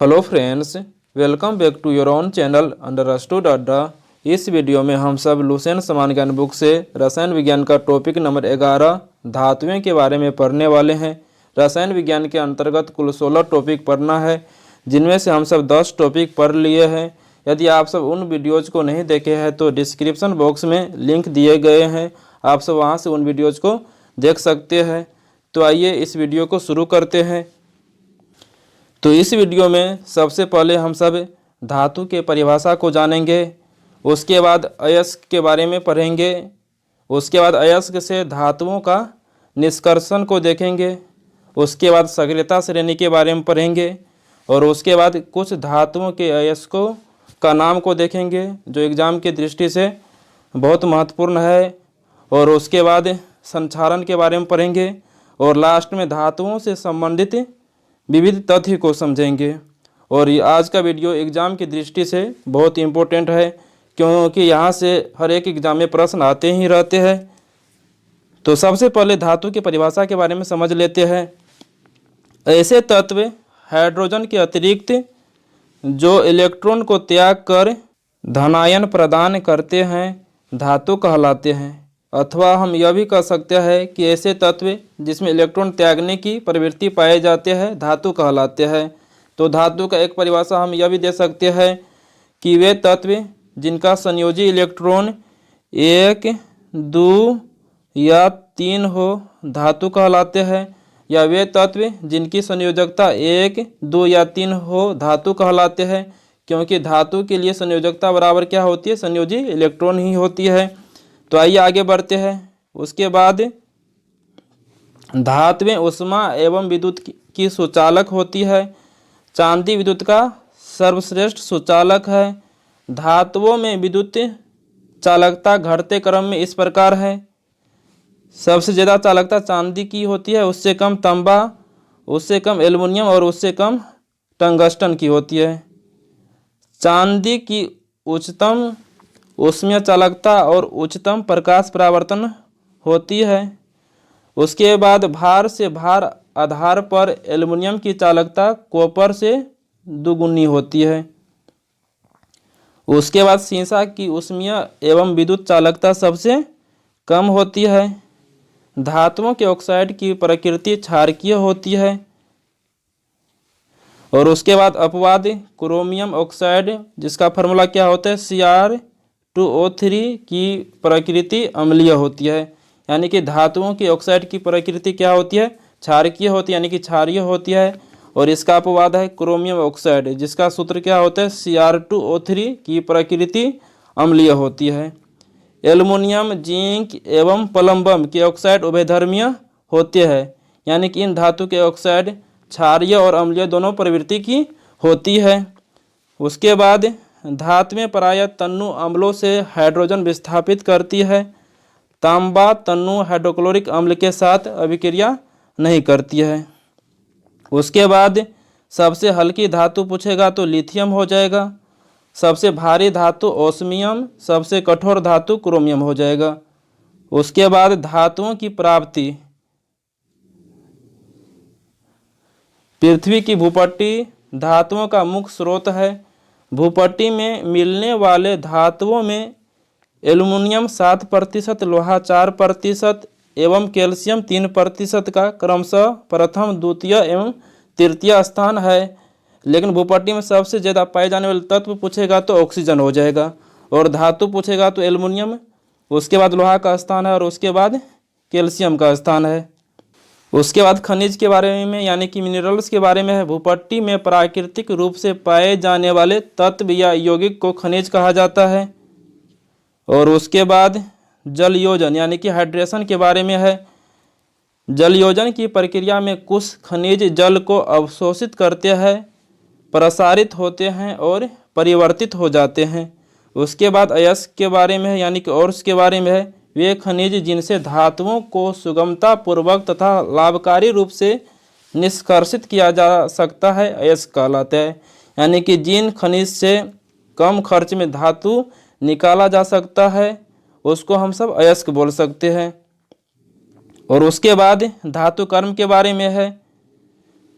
Hello friends, welcome back to your own channel understood Adda. इस video में हम सब लुसेंट समान ज्ञान बुक से रसायन विज्ञान का टॉपिक नंबर 11 धातुएं के बारे में पढ़ने वाले हैं। रसायन विज्ञान के अंतर्गत कुल 16 टॉपिक पढ़ना है, जिनमें से हम सब 10 टॉपिक पढ़ लिए हैं। यदि आप सब उन वीडियोज़ को नहीं देखे हैं तो डिस्क्रिप्शन बॉक्स में लिंक दिए गए हैं, आप सब वहाँ से उन वीडियोज़ को देख सकते हैं। तो आइए इस वीडियो को शुरू करते हैं। तो इस वीडियो में सबसे पहले हम सब धातु के परिभाषा को जानेंगे, उसके बाद अयस्क के बारे में पढ़ेंगे, उसके बाद अयस्क से धातुओं का निष्कर्षण को देखेंगे, उसके बाद सक्रियता श्रेणी के बारे में पढ़ेंगे और उसके बाद कुछ धातुओं के अयस्कों का नाम को देखेंगे जो एग्ज़ाम की दृष्टि से बहुत महत्वपूर्ण है। और उसके बाद संक्षारण के बारे में पढ़ेंगे और लास्ट में धातुओं से संबंधित विविध तथ्य को समझेंगे। और ये आज का वीडियो एग्ज़ाम की दृष्टि से बहुत इम्पोर्टेंट है, क्योंकि यहाँ से हर एक एग्ज़ाम में प्रश्न आते ही रहते हैं। तो सबसे पहले धातु की परिभाषा के बारे में समझ लेते हैं। ऐसे तत्व हाइड्रोजन के अतिरिक्त जो इलेक्ट्रॉन को त्याग कर धनायन प्रदान करते हैं धातु कहलाते हैं। अथवा हम यह भी कह सकते हैं कि ऐसे तत्व जिसमें इलेक्ट्रॉन त्यागने की प्रवृत्ति पाए जाते हैं धातु कहलाते हैं। तो धातु का एक परिभाषा हम यह भी दे सकते हैं कि वे तत्व जिनका संयोजी इलेक्ट्रॉन 1, 2 या 3 हो धातु कहलाते हैं, या वे तत्व जिनकी संयोजकता 1, 2 या 3 हो धातु कहलाते हैं। क्योंकि धातु के लिए संयोजकता बराबर क्या होती है? संयोजी इलेक्ट्रॉन ही होती है। तो आइए आगे बढ़ते हैं। उसके बाद धातुएं उष्मा एवं विद्युत की सुचालक होती है। चांदी विद्युत का सर्वश्रेष्ठ सुचालक है। धातुओं में विद्युत चालकता घटते क्रम में इस प्रकार है। सबसे ज़्यादा चालकता चांदी की होती है, उससे कम तांबा, उससे कम एल्युमिनियम और उससे कम टंगस्टन की होती है। चांदी की उच्चतम ऊष्मीय चालकता और उच्चतम प्रकाश परावर्तन होती है। उसके बाद भार से भार आधार पर एल्युमिनियम की चालकता कॉपर से दुगुनी होती है। उसके बाद सीसा की ऊष्मीय एवं विद्युत चालकता सबसे कम होती है। धातुओं के ऑक्साइड की प्रकृति क्षारकीय होती है। और उसके बाद अपवाद क्रोमियम ऑक्साइड, जिसका फार्मूला क्या होता है? Cr2O3 की प्रकृति अम्लीय होती है। यानी कि धातुओं की ऑक्साइड की प्रकृति क्या होती है? क्षारकीय होती है, यानी कि क्षारीय होती है। और इसका अपवाद है क्रोमियम ऑक्साइड, जिसका सूत्र क्या होता है? Cr2O3 की प्रकृति अम्लीय होती है। एल्युमिनियम, जिंक एवं प्लम्बम के ऑक्साइड उभयधर्मीय होते हैं, यानी कि इन धातु के ऑक्साइड क्षारीय और अम्लीय दोनों प्रवृत्ति की होती है। उसके बाद धातुएं प्रायः तन्नु अम्लों से हाइड्रोजन विस्थापित करती है। तांबा तन्नु हाइड्रोक्लोरिक अम्ल के साथ अभिक्रिया नहीं करती है। उसके बाद सबसे हल्की धातु पूछेगा तो लिथियम हो जाएगा। सबसे भारी धातु ओस्मियम, सबसे कठोर धातु क्रोमियम हो जाएगा। उसके बाद धातुओं की प्राप्ति। पृथ्वी की भूपट्टी धातुओं का मुख्य स्रोत है। भूपट्टी में मिलने वाले धातुओं में एल्युमिनियम 7%, लोहा 4% एवं कैल्शियम 3% का क्रमशः प्रथम, द्वितीय एवं तृतीय स्थान है। लेकिन भूपट्टी में सबसे ज़्यादा पाए जाने वाले तत्व पूछेगा तो ऑक्सीजन हो जाएगा, और धातु पूछेगा तो एल्युमिनियम, उसके बाद लोहा का स्थान है और उसके बाद कैल्शियम का स्थान है। उसके बाद खनिज के बारे में, यानी कि मिनरल्स के बारे में है। भूपट्टी में प्राकृतिक रूप से पाए जाने वाले तत्व या यौगिक को खनिज कहा जाता है। और उसके बाद जलयोजन यानी कि हाइड्रेशन के बारे में है। जलयोजन की प्रक्रिया में कुछ खनिज जल को अवशोषित करते हैं, प्रसारित होते हैं और परिवर्तित हो जाते हैं। उसके बाद अयस्क के बारे में है, यानी कि ओर्स के बारे में है। वे खनिज जिनसे धातुओं को सुगमता पूर्वक तथा लाभकारी रूप से निष्कर्षित किया जा सकता है अयस्क कहलाते हैं। यानी कि जिन खनिज से कम खर्च में धातु निकाला जा सकता है उसको हम सब अयस्क बोल सकते हैं। और उसके बाद धातु कर्म के बारे में है।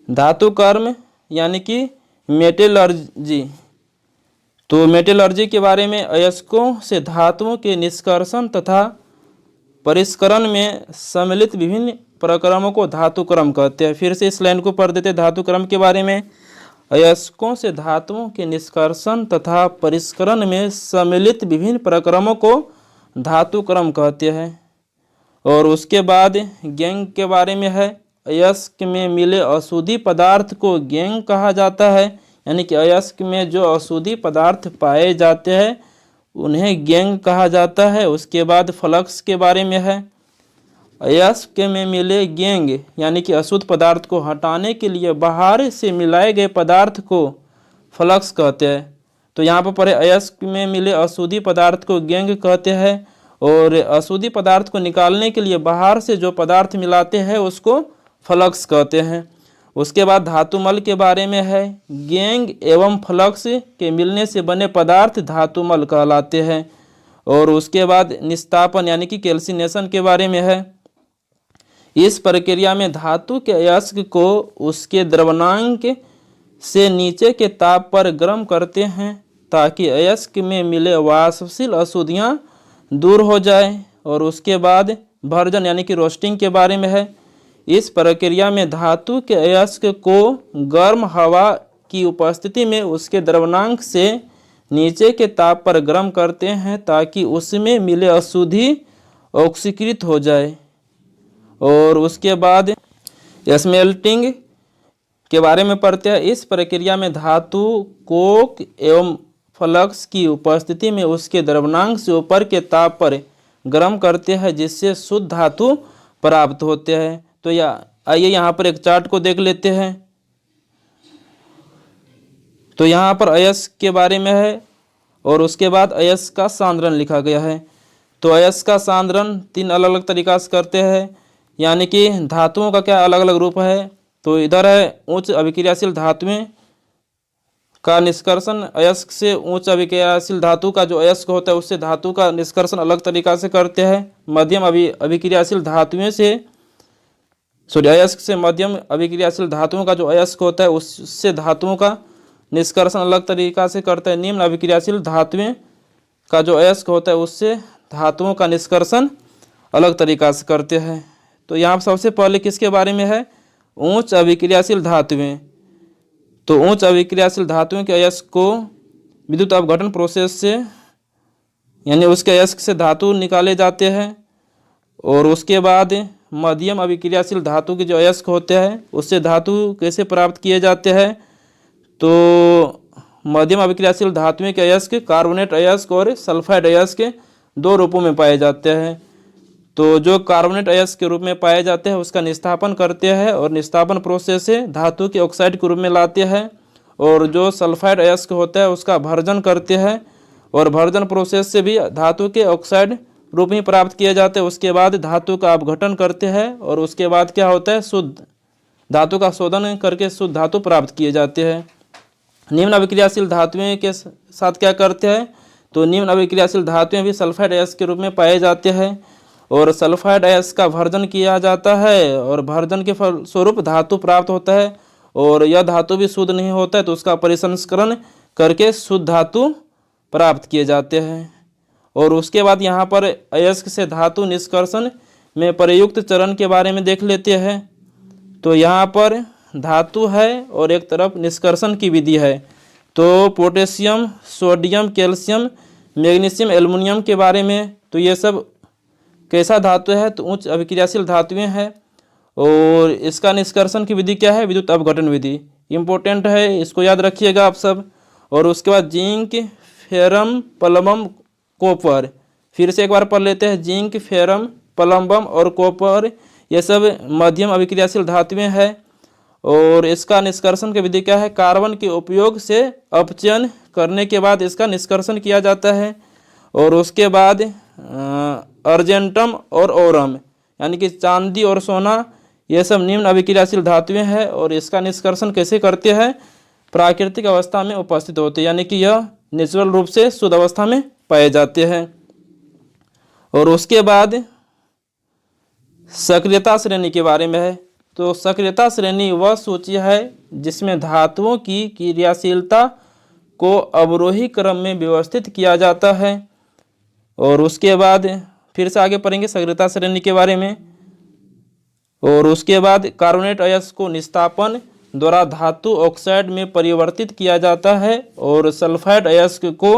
धातु कर्म यानी कि मेटलर्जी। तो मेटलर्जी के बारे में अयस्कों से धातुओं के निष्कर्षण तथा परिष्करण में सम्मिलित विभिन्न प्रक्रमों को धातुक्रम कहते हैं। फिर से इस लाइन को पढ़ देते हैं धातुक्रम के बारे में। अयस्कों से धातुओं के निष्कर्षण तथा परिष्करण में सम्मिलित विभिन्न प्रक्रमों को धातुक्रम कहते हैं। और उसके बाद गैंग के बारे में है। अयस्क में मिले अशुद्धि पदार्थ को गैंग कहा जाता है, यानी कि अयस्क में जो अशुद्धि पदार्थ पाए जाते हैं उन्हें गैंग कहा जाता है। उसके बाद फ्लक्स के बारे में है। अयस्क में मिले गैंग यानी कि अशुद्ध पदार्थ को हटाने के लिए बाहर से मिलाए गए पदार्थ को फ्लक्स कहते हैं। तो यहाँ पर पढ़े अयस्क में मिले अशुद्धि पदार्थ को गैंग कहते हैं, और अशुद्धि पदार्थ को निकालने के लिए बाहर से जो पदार्थ मिलाते हैं उसको फ्लक्स कहते हैं। उसके बाद धातुमल के बारे में है। गैंग एवं फ्लक्स के मिलने से बने पदार्थ धातुमल कहलाते हैं। और उसके बाद निस्तापन यानी कि कैल्सिनेशन के बारे में है। इस प्रक्रिया में धातु के अयस्क को उसके द्रवणांक से नीचे के ताप पर गर्म करते हैं ताकि अयस्क में मिले वाष्पशील अशुद्धियाँ दूर हो जाए। और उसके बाद भर्जन यानी कि रोस्टिंग के बारे में है। इस प्रक्रिया में धातु के अयस्क को गर्म हवा की उपस्थिति में उसके द्रवणांक से नीचे के ताप पर गर्म करते हैं ताकि उसमें मिले अशुद्धि ऑक्सीकृत हो जाए। और उसके बाद स्मेल्टिंग के बारे में पढ़ते हैं। इस प्रक्रिया में धातु कोक एवं फ्लक्स की उपस्थिति में उसके द्रवणांक से ऊपर के ताप पर गर्म करते हैं जिससे शुद्ध धातु प्राप्त होते हैं। तो आइए यहाँ पर एक चार्ट को देख लेते हैं। तो यहाँ पर अयस्क के बारे में है और उसके बाद अयस्क का सांद्रण लिखा गया है। तो अयस्क का सांद्रण 3 अलग अलग तरीका से करते हैं, यानी कि धातुओं का क्या अलग अलग रूप है। तो इधर है उच्च अभिक्रियाशील धातुएं का निष्कर्षण। अयस्क से उच्च अभिक्रियाशील धातु का जो अयस्क होता है उससे धातु का निष्कर्षण अलग तरीका से करते हैं। मध्यम अभिक्रियाशील धातुएं से अयस्क से मध्यम अभिक्रियाशील धातुओं का जो अयस्क होता है उससे धातुओं का निष्कर्षण अलग तरीका से करते हैं। निम्न अभिक्रियाशील धातुएं का जो अयस्क होता है उससे धातुओं का निष्कर्षण अलग तरीका से करते हैं। तो यहाँ सबसे पहले किसके बारे में है, उच्च अभिक्रियाशील धातुएं। तो उच्च अभिक्रियाशील धातुओं के अयस्क को विद्युत अपघटन प्रोसेस से यानी उसके अयस्क से धातु निकाले जाते हैं। और उसके बाद मध्यम अभिक्रियाशील धातु के जो अयस्क होते हैं उससे धातु कैसे प्राप्त किए जाते हैं। तो मध्यम अभिक्रियाशील धातुओं के अयस्क कार्बोनेट अयस्क और सल्फाइड अयस्क 2 रूपों में पाए जाते हैं। तो जो कार्बोनेट अयस्क के रूप में पाए जाते हैं उसका निस्तापन करते हैं और निस्तापन प्रोसेस से धातु के ऑक्साइड के रूप में लाते हैं। और जो सल्फाइड अयस्क होता है उसका भर्जन करते हैं और भर्जन प्रोसेस से भी धातु के ऑक्साइड रूप में प्राप्त किए जाते हैं। उसके बाद धातु का अपघटन करते हैं और उसके बाद क्या होता है, शुद्ध धातु का शोधन करके शुद्ध धातु प्राप्त किए जाते हैं। निम्न अभिक्रियाशील धातुएं के साथ क्या करते हैं, तो निम्न अभिक्रियाशील धातुएं भी सल्फाइड अयस्क के रूप में पाए जाते हैं और सल्फाइड अयस्क का भर्जन किया जाता है और भर्जन के फलस्वरूप धातु प्राप्त होता है। और यह धातु भी शुद्ध नहीं होता है तो उसका परिसंस्करण करके शुद्ध धातु प्राप्त किए जाते हैं। और उसके बाद यहाँ पर अयस्क से धातु निष्कर्षण में प्रयुक्त चरण के बारे में देख लेते हैं। तो यहाँ पर धातु है और एक तरफ निष्कर्षण की विधि है। तो potassium, sodium, calcium, magnesium, aluminium के बारे में, तो ये सब कैसा धातु है, तो उच्च अभिक्रियाशील धातुएं हैं। और इसका निष्कर्षण की विधि क्या है, विद्युत अपघटन विधि। इम्पोर्टेंट है, इसको याद रखिएगा आप सब। और उसके बाद जिंक, फेरम, प्लमम, कॉपर। फिर से एक बार पढ़ लेते हैं, जिंक, फेरम, प्लम्बम और कॉपर ये सब मध्यम अभिक्रियाशील धातुएं हैं। और इसका निष्कर्षण की विधि क्या है, कार्बन के उपयोग से अपचयन करने के बाद इसका निष्कर्षण किया जाता है। और उसके बाद अर्जेंटम और ओरम यानी कि चांदी और सोना ये सब निम्न अभिक्रियाशील धातुएं हैं। और इसका निष्कर्षण कैसे करते हैं, प्राकृतिक अवस्था में उपस्थित होते हैं, यानी कि यह नेचुरल रूप से शुद्ध अवस्था में पाए जाते हैं। और उसके बाद सक्रियता श्रेणी के बारे में है। तो सक्रियता श्रेणी वह सूची है जिसमें धातुओं की क्रियाशीलता को अवरोही क्रम में व्यवस्थित किया जाता है। और उसके बाद फिर से आगे पढ़ेंगे सक्रियता श्रेणी के बारे में। और उसके बाद कार्बोनेट अयस्क को निस्तापन द्वारा धातु ऑक्साइड में परिवर्तित किया जाता है और सल्फाइड अयस्क को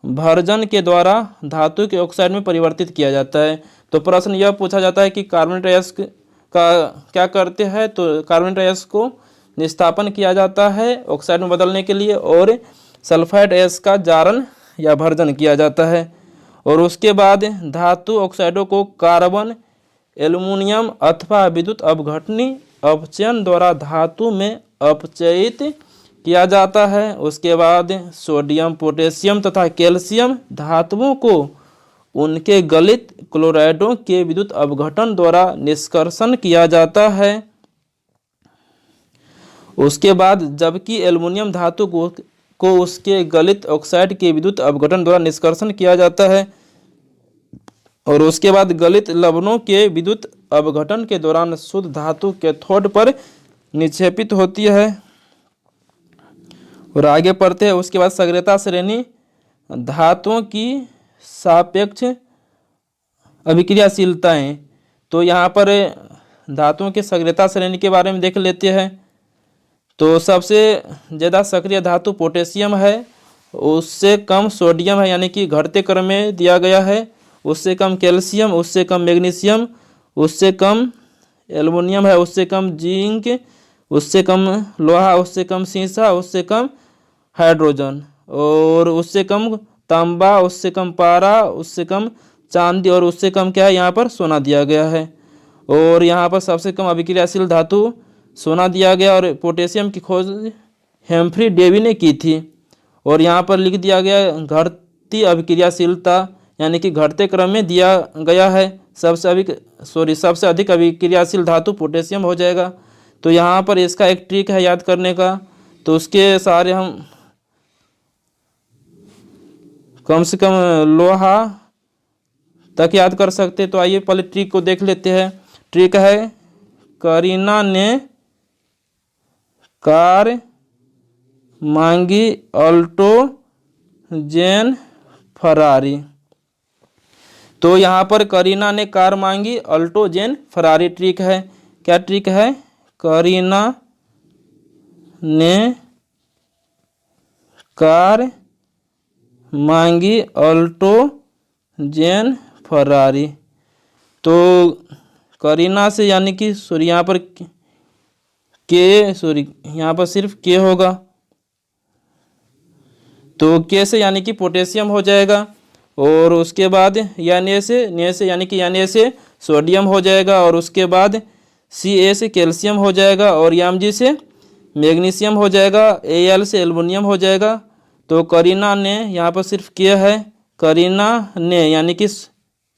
भर्जन के द्वारा धातु के ऑक्साइड में परिवर्तित किया जाता है। तो प्रश्न यह पूछा जाता है कि कार्बोनेट अयस्क का क्या करते हैं, तो कार्बोनेट अयस्क को निस्तापन किया जाता है ऑक्साइड में बदलने के लिए और सल्फाइड अयस्क का जारण या भर्जन किया जाता है। और उसके बाद धातु ऑक्साइडों को कार्बन, एल्युमिनियम अथवा विद्युत अपघटनी अपचयन द्वारा धातु में अपचयित किया जाता है। उसके बाद सोडियम, पोटेशियम तथा कैल्शियम धातुओं को उनके गलित क्लोराइडों के विद्युत अपघटन द्वारा निष्कर्षण किया जाता है। उसके बाद जबकि एल्युमिनियम धातु को उसके गलित ऑक्साइड के विद्युत अपघटन द्वारा निष्कर्षण किया जाता है। और उसके बाद गलित लवणों के विद्युत अपघटन के दौरान शुद्ध धातु कैथोड पर निक्षेपित होती है। और आगे पढ़ते हैं उसके बाद सक्रियता श्रेणी धातुओं की सापेक्ष अभिक्रियाशीलताएं। तो यहाँ पर धातुओं की सक्रियता श्रेणी के बारे में देख लेते हैं। तो सबसे ज़्यादा सक्रिय धातु पोटेशियम है, उससे कम सोडियम है यानी कि घटते क्रम में दिया गया है, उससे कम कैल्शियम, उससे कम मैग्नीशियम, उससे कम एल्युमिनियम है, उससे कम जिंक, उससे कम लोहा, उससे कम सीसा, उससे कम हाइड्रोजन, और उससे कम तांबा, उससे कम पारा, उससे कम चांदी, और उससे कम क्या है यहाँ पर सोना दिया गया है। और यहाँ पर सबसे कम अभिक्रियाशील धातु सोना दिया गया और पोटेशियम की खोज हेम्फ्री डेवी ने की थी। और यहाँ पर लिख दिया गया घटती अभिक्रियाशीलता यानी कि घटते क्रम में दिया गया है। सबसे अधिक अभिक्रियाशील धातु पोटेशियम हो जाएगा। तो यहाँ पर इसका एक ट्रिक है याद करने का, तो उसके सहारे हम कम से कम लोहा तक याद कर सकते। तो आइए पहले ट्रिक को देख लेते हैं। ट्रिक है करीना ने कार मांगी अल्टो जेन फरारी। तो यहाँ पर करीना ने कार मांगी अल्टो जेन फरारी ट्रिक है। क्या ट्रिक है? करीना ने कार मांगी अल्टो जेन फरारी। तो करीना से यानी कि यहाँ पर यहाँ पर सिर्फ के होगा, तो के से यानी कि पोटेशियम हो जाएगा। और उसके बाद ने से यानी कि से सोडियम हो जाएगा। और उसके बाद सी से कैल्शियम हो जाएगा और जी से मैग्नीशियम हो जाएगा, एल से एल्युमिनियम हो जाएगा। तो करीना ने यहाँ पर सिर्फ के है, करीना ने यानी कि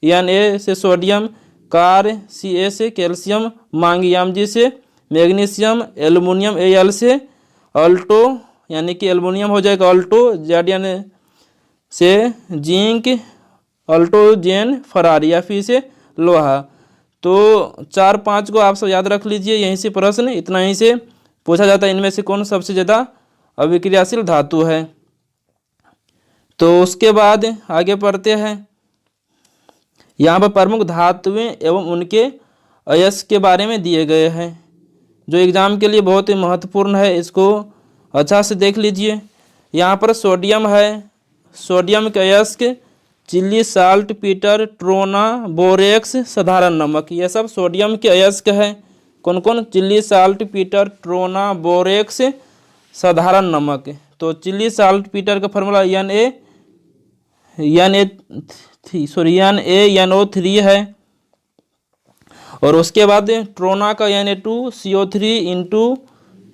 ए से सोडियम, कार सी से कैल्शियम, मांगी जी से मैग्नीशियम, एल्युमिनियम एल से अल्टो यानी कि एल्युमिनियम हो जाएगा अल्टो, जेड से जिंक, अल्टो जेन फरारी या फिर से लोहा। तो 4-5 को आप सब याद रख लीजिए, यहीं से प्रश्न इतना ही से पूछा जाता है इनमें से कौन सबसे ज़्यादा अभिक्रियाशील धातु है। तो उसके बाद आगे पढ़ते हैं। यहाँ पर प्रमुख धातुएं एवं उनके अयस्क के बारे में दिए गए हैं, जो एग्जाम के लिए बहुत ही महत्वपूर्ण है। इसको अच्छा से देख लीजिए। यहाँ पर सोडियम है, सोडियम के अयस्क Chile saltpetre, trona, borax, साधारण नमक, ये सब सोडियम के अयस्क है। कौन कौन? Chile saltpetre, trona, borax, साधारण नमक। तो चिली साल्ट पीटर का फॉर्मूला NaNO3 है। और उसके बाद ट्रोना का Na2CO3 into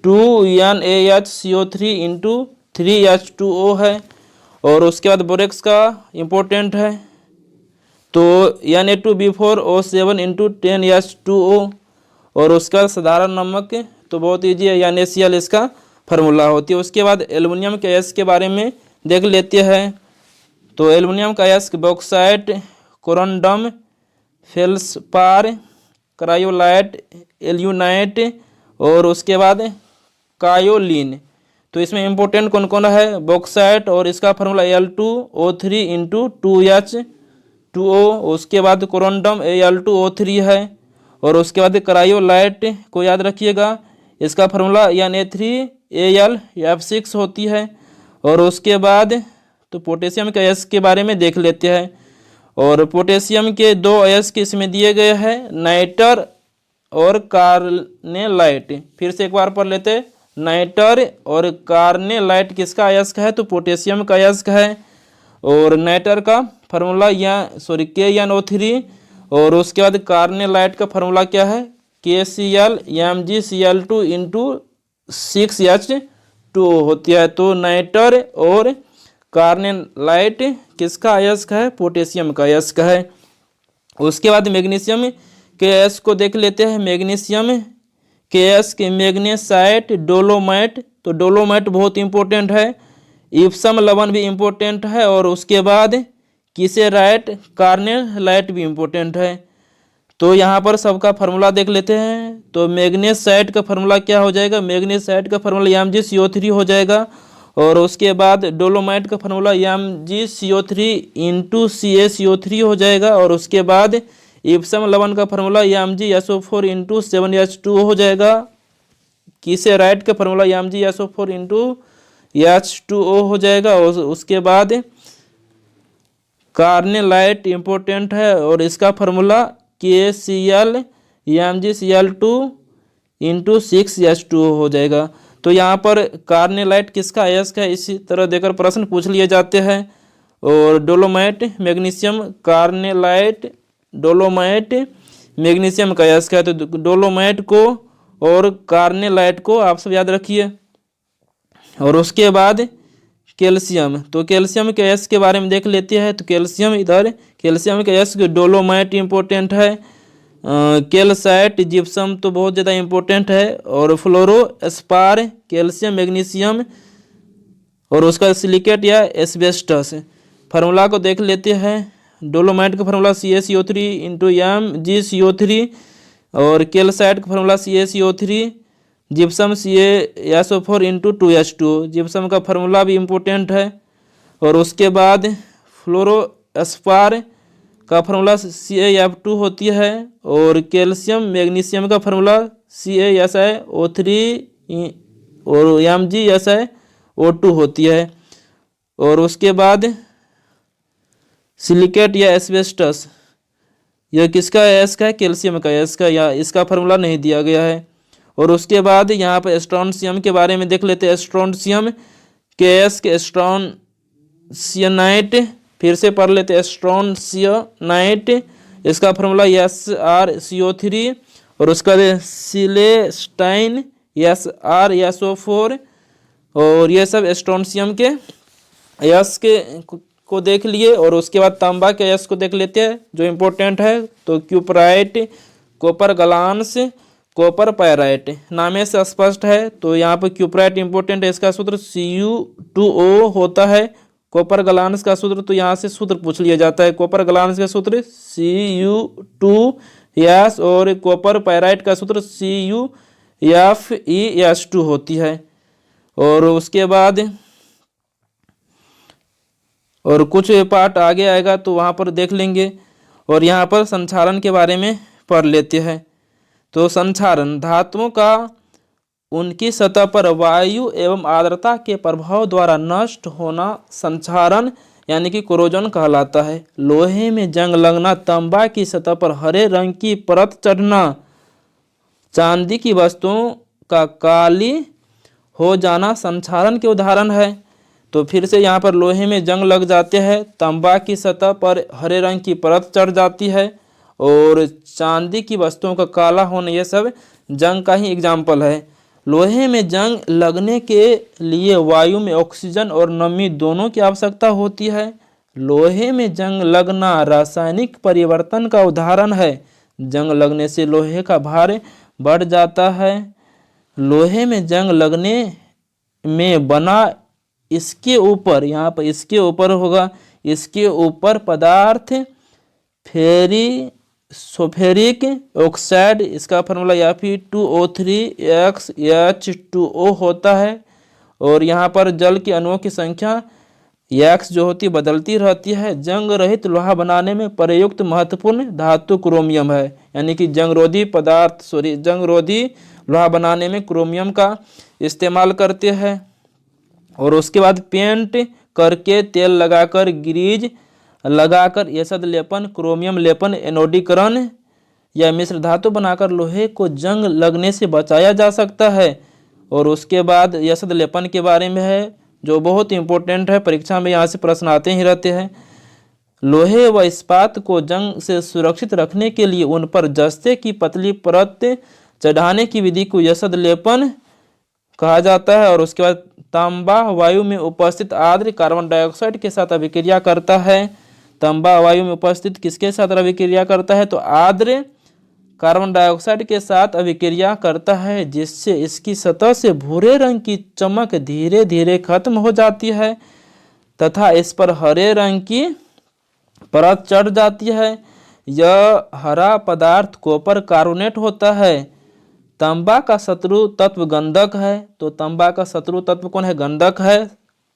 2NaHCO3 into 3H2O है। और उसके बाद बोरेक्स का इम्पोर्टेंट है, तो Na2B4O7 इंटू 10H2O। और उसका साधारण नमक तो बहुत ईजी है, NaCl इसका फार्मूला होती है। उसके बाद एल्युमिनियम के अयस्क के बारे में देख लेते हैं। तो एल्युमिनियम का अयस्क बॉक्साइट, कोरंडम, फेल्सपार, क्रायोलाइट, एल्यूनाइट। और उसके बाद कायोलिन। तो इसमें इंपॉर्टेंट कौन कौन है, बॉक्साइट, और इसका फार्मूला Al2O3 इंटू 2H2O। उसके बाद कोरोंडम Al2O3 है, और उसके बाद क्रायोलाइट को याद रखिएगा, इसका फार्मूला Na3Al(F6) होती है। और उसके बाद तो पोटेशियम के अयस्क के बारे में देख लेते हैं। और पोटेशियम के दो अयस्क इसमें दिए गए हैं, नाइटर और कार्नेलाइट। फिर से एक बार पढ़ लेते हैं, नाइटर और कार्नेलाइट किसका अयस्क है, तो पोटेशियम का अयस्क है। और नाइटर का फार्मूला KNO3, और उसके बाद कार्नेलाइट का फार्मूला क्या है, KCl(MgCl2) इंटू 6H2O होती है। तो नाइटर और कार्नेलाइट किसका अयस्क है, पोटेशियम का अयस्क है। उसके बाद मैग्नीशियम के अयस्क को देख लेते हैं। मैग्नीशियम के अयस्क मैग्नेसाइट, डोलोमाइट, तो डोलोमाइट बहुत इंपॉर्टेंट है। इप्सम लवण भी इंपॉर्टेंट है, और उसके बाद किसेराइट, कार्नेलाइट भी इंपॉर्टेंट है। तो यहाँ पर सबका फार्मूला देख लेते हैं। तो मैग्नेसाइट का फार्मूला क्या हो जाएगा, मैग्नेसाइट का फार्मूला MgCO3 हो जाएगा। और उसके बाद डोलोमाइट का फार्मूला MgCO3 इंटू CaCO3 हो जाएगा। और उसके बाद इप्सम लवण का फार्मूला MgSO4 इंटू 7H2O हो जाएगा। किसेराइट का फार्मूला MgSO4 इंटू H2O हो जाएगा। और उसके बाद कार्नेलाइट इंपॉर्टेंट है, और इसका formula KCl MgCl2 into 6H2O हो जाएगा। तो यहाँ पर कार्नेलाइट किसका अयस्क है, इसी तरह देकर प्रश्न पूछ लिए जाते हैं। और dolomite, magnesium, carnallite, dolomite magnesium का अयस्क है। तो डोलोमाइट को और कार्नेलाइट को आप सब याद रखिए। और उसके बाद कैल्शियम, तो कैल्शियम के अयस्क के बारे में देख लेते हैं। तो कैल्शियम इधर, कैल्शियम के अयस्क डोलोमाइट इंपॉर्टेंट है, कैल्साइट, जिप्सम तो बहुत ज़्यादा इंपॉर्टेंट है, और फ्लोरोस्पार, कैल्शियम, मैग्नीशियम, और उसका सिलिकेट या एस्बेस्टस। फार्मूला को देख लेते हैं। डोलोमाइट का फार्मूला CaCO3 इंटू MgCO3, और कैल्साइट का formula CaCO3, gypsum CaSO4 into 2H2O। Gypsum का फार्मूला भी इम्पोर्टेंट है। और उसके बाद फ्लोरोस्पार का फार्मूला CaF2 होती है, और कैल्शियम मैग्नीशियम का फार्मूला CaSiO3 और MgSiO2 होती है। और उसके बाद सिलिकेट या एस्बेस्टस, यह किसका अयस्क है, कैल्शियम का अयस्क है, या इसका फार्मूला नहीं दिया गया है। और उसके बाद यहाँ पर स्ट्रोंशियम के बारे में देख लेते हैं। स्ट्रोंशियम के अयस्क स्ट्रोंशियनाइट, फिर से पढ़ लेते हैं, स्ट्रोंशियनाइट, इसका फार्मूला SrCO3, और उसका सिलेस्टाइन SrSO4। और ये सब स्ट्रोंशियम के अयस्क को देख लिए। और उसके बाद तांबा के अयस्क को देख लेते हैं जो इम्पोर्टेंट है। तो cuprite, copper glance, copper pyrite, नामे से स्पष्ट है। तो यहाँ पर क्यूपराइट इंपॉर्टेंट है, इसका सूत्र Cu2O होता है। कॉपर ग्लांस का सूत्र, तो यहाँ से सूत्र पूछ लिया जाता है। कॉपर ग्लांस का सूत्र Cu2S, और कॉपर पायराइट का सूत्र CuFeS2 होती है। और उसके बाद और कुछ पार्ट आगे आएगा तो वहाँ पर देख लेंगे। और यहाँ पर संक्षारण के बारे में पढ़ लेते हैं। तो संक्षारण धातुओं का उनकी सतह पर वायु एवं आर्द्रता के प्रभाव द्वारा नष्ट होना संक्षारण यानी कि कोरोजन कहलाता है। लोहे में जंग लगना, तांबा की सतह पर हरे रंग की परत चढ़ना, चांदी की वस्तुओं का काली हो जाना संक्षारण के उदाहरण है। तो फिर से यहाँ पर लोहे में जंग लग जाते हैं, तांबा की सतह पर हरे रंग की परत चढ़ जाती है, और चांदी की वस्तुओं का काला होना, ये सब जंग का ही एग्जाम्पल है। लोहे में जंग लगने के लिए वायु में ऑक्सीजन और नमी दोनों की आवश्यकता होती है। लोहे में जंग लगना रासायनिक परिवर्तन का उदाहरण है। जंग लगने से लोहे का भार बढ़ जाता है। लोहे में जंग लगने में बना इसके ऊपर, यहाँ पर इसके ऊपर होगा, इसके ऊपर पदार्थ फेरी सल्फ्यूरिक ऑक्साइड, इसका फार्मूला Fe2O3XH2O होता है। और यहाँ पर जल के अणुओं की संख्या x जो होती है बदलती रहती है। जंग रहित लोहा बनाने में प्रयुक्त महत्वपूर्ण धातु क्रोमियम है, यानी कि जंग रोधी लोहा बनाने में क्रोमियम का इस्तेमाल करते हैं। और उसके बाद पेंट करके, तेल लगाकर, ग्रीज लगाकर, एसद लेपन, क्रोमियम लेपन, एनोडीकरण या मिश्र धातु बनाकर लोहे को जंग लगने से बचाया जा सकता है। और उसके बाद एसद लेपन के बारे में है जो बहुत इंपॉर्टेंट है, परीक्षा में यहाँ से प्रश्न आते ही रहते हैं। लोहे व इस्पात को जंग से सुरक्षित रखने के लिए उन पर जस्ते की पतली परत चढ़ाने की विधि को एसद लेपन कहा जाता है। और उसके बाद तांबा वायु में उपस्थित आर्द्र कार्बन डाइऑक्साइड के साथ अभिक्रिया करता है। तांबा वायु में उपस्थित किसके साथ अभिक्रिया करता है? तो आर्द्र कार्बन डाइऑक्साइड के साथ अभिक्रिया करता है, जिससे इसकी सतह से भूरे रंग की चमक धीरे धीरे खत्म हो जाती है तथा इस पर हरे रंग की परत चढ़ जाती है। यह हरा पदार्थ कॉपर कार्बोनेट होता है। तांबा का शत्रु तत्व गंधक है। तो तांबा का शत्रु तत्व कौन है? गंधक है।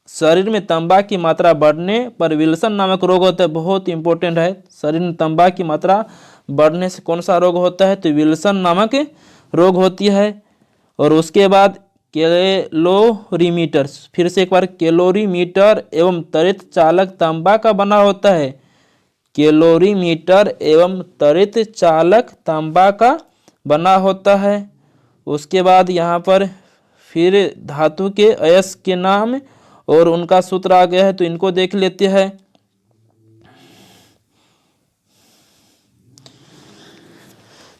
शरीर में तांबा की मात्रा बढ़ने पर विल्सन नामक रोग होता है, बहुत इंपॉर्टेंट है। शरीर में तांबा की मात्रा बढ़ने से कौन सा रोग होता है? तो विल्सन नामक रोग होती है। और उसके बाद कैलोरीमीटर, फिर से एक बार, कैलोरीमीटर एवं त्वरित चालक तांबा का बना होता है। कैलोरीमीटर एवं त्वरित चालक तांबा का बना होता है। उसके बाद यहाँ पर फिर धातु के अयस्क के नाम और उनका सूत्र आ गया है, तो इनको देख लेते हैं।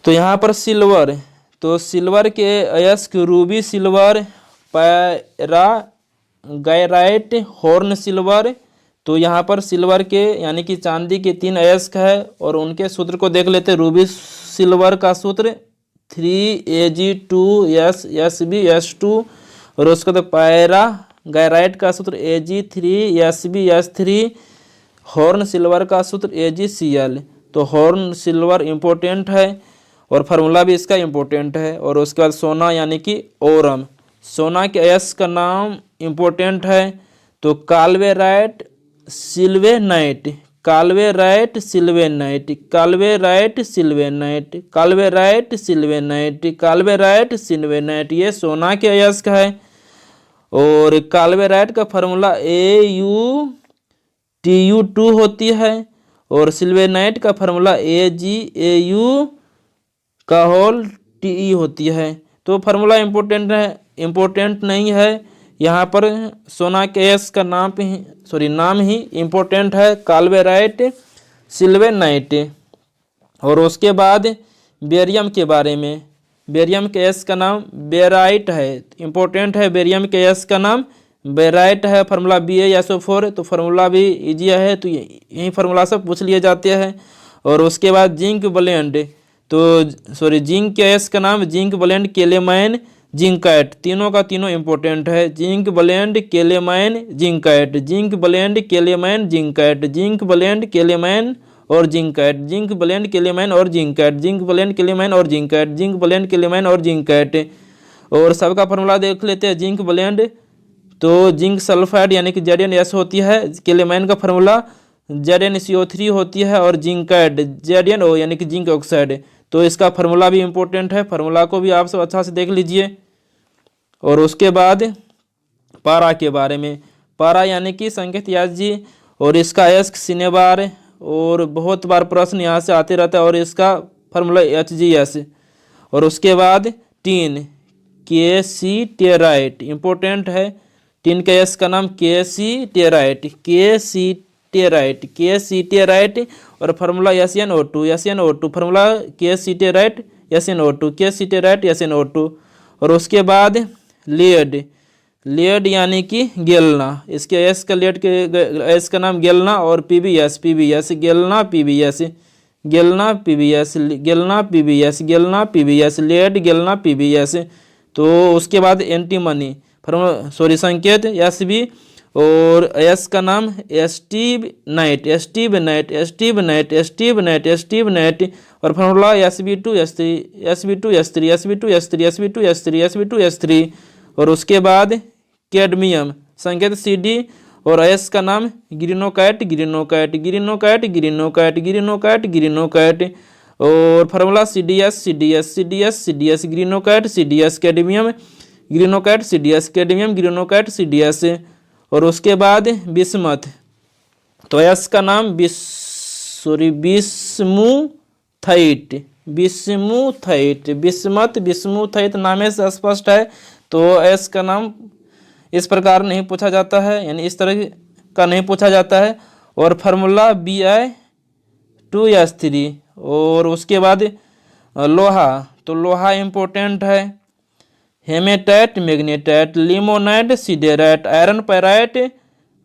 तो यहाँ पर सिल्वर, तो सिल्वर के अयस्क रूबी सिल्वर, पैरागाइराइट, हॉर्न सिल्वर। तो यहाँ पर सिल्वर के यानी कि चांदी के 3 अयस्क है और उनके सूत्र को देख लेते हैं। रूबी सिल्वर का सूत्र 3Ag2SSB(S2) और उसका तो पैरागाइराइट का सूत्र Ag3SB(S3), हॉर्न सिल्वर का सूत्र AgCl। तो हॉर्न सिल्वर इम्पोर्टेंट है और फार्मूला भी इसका इम्पोर्टेंट है। और उसके बाद सोना यानी कि ओरम, सोना के अयस्क का नाम इम्पोर्टेंट है। तो काल्वेराइट sylvanite, काल्वेराइट sylvanite, काल्वेराइट sylvanite, काल्वेराइट sylvanite, काल्वेराइट sylvanite, ये सोना के अयस्क है। और काल्वेराइट का फार्मूला AuTu2 होती है और सिल्वेनाइट का फार्मूला AgAu होती है। तो फार्मूला इम्पोर्टेंट है, इम्पोर्टेंट नहीं है, यहाँ पर सोना के अयस्क का नाम ही इम्पोर्टेंट है, काल्वेराइट सिल्वेनाइट। और उसके बाद बेरियम के बारे में, बेरियम के अयस्क का नाम बेराइट है, इम्पोर्टेंट है। बेरियम के अयस्क का नाम बेराइट है, फार्मूला BaSO4। तो फार्मूला भी इजी है, तो यही फार्मूला सब पूछ लिए जाते हैं। और उसके बाद जिंक ब्लेंड, तो जिंक के अयस्क का नाम जिंक ब्लेंड, केलेमाइन, जिंकाइट, तीनों का तीनों इंपॉर्टेंट है। Zinc blende, calamine, zincite, zinc blende, calamine, zincite, zinc blende, calamine और जिंकाइट, जिंक ब्लेंड, केलेमाइन और जिंकाइट, जिंक ब्लेंड, केलेमाइन और जिंकाइट, जिंक ब्लेंड, केलेमाइन और जिंकाइट। और सबका फार्मूला देख लेते हैं। जिंक ब्लेंड तो जिंक सल्फाइड यानी कि ZnS होती है, केलेमाइन का फार्मूला ZnCO3 होती है और जिंकाइड ZnO यानी कि जिंक ऑक्साइड। तो इसका फार्मूला भी इम्पोर्टेंट है, फार्मूला को भी आप सब अच्छा से देख लीजिए। और उसके बाद पारा के बारे में, पारा यानी कि संकेत याद जी, और इसका अयस्क सिनेबार, और बहुत बार प्रश्न यहाँ से आते रहता है। और इसका फार्मूला HgS। और उसके बाद टीन, KC टेराइट, इम्पोर्टेंट है। टीन के अयस्क का नाम KC टेराइट, KC टेराइट, KC टेराइट। और formula SnO2, formula KC टेराइट SnO2, KC टेराइट SnO2। और उसके बाद लेड, लेड यानी कि गेलना, इसके अयस्क का लेड के अयस्क का नाम गेलना और PbS, galena PbS, galena PbS, galena PbS, galena PbS, lead galena PbS। तो उसके बाद एंटीमनी, संकेत Sb और एस का नाम एस्टिबनाइट, एस्टिबनाइट, एस्टिबनाइट, एस्टिबनाइट, एस्टिबनाइट। और formula Sb2S3, Sb2S3, Sb2S3, Sb2S3, Sb2S3। और उसके बाद कैडमियम, संकेत Cd। और एस का नाम greenockite, greenockite, greenockite, greenockite, greenockite, greenockite. और formula CdS, CdS, CdS, CdS, greenockite, CdS, cadmium, greenockite, CdS, cadmium, greenockite, CdS। और उसके बाद बिस्मथ, तो एस का नाम बिस्मुथाइट, बिस्मुथाइट, बिस्मथ, बिस्मुथाइट नामे से स्पष्ट है। तो एस का नाम इस प्रकार नहीं पूछा जाता है, यानी इस तरह का नहीं पूछा जाता है। और फार्मूला Bi2S3। और उसके बाद लोहा, तो लोहा इम्पोर्टेंट है। Hematite, magnetite, limonite, siderite, iron pyrite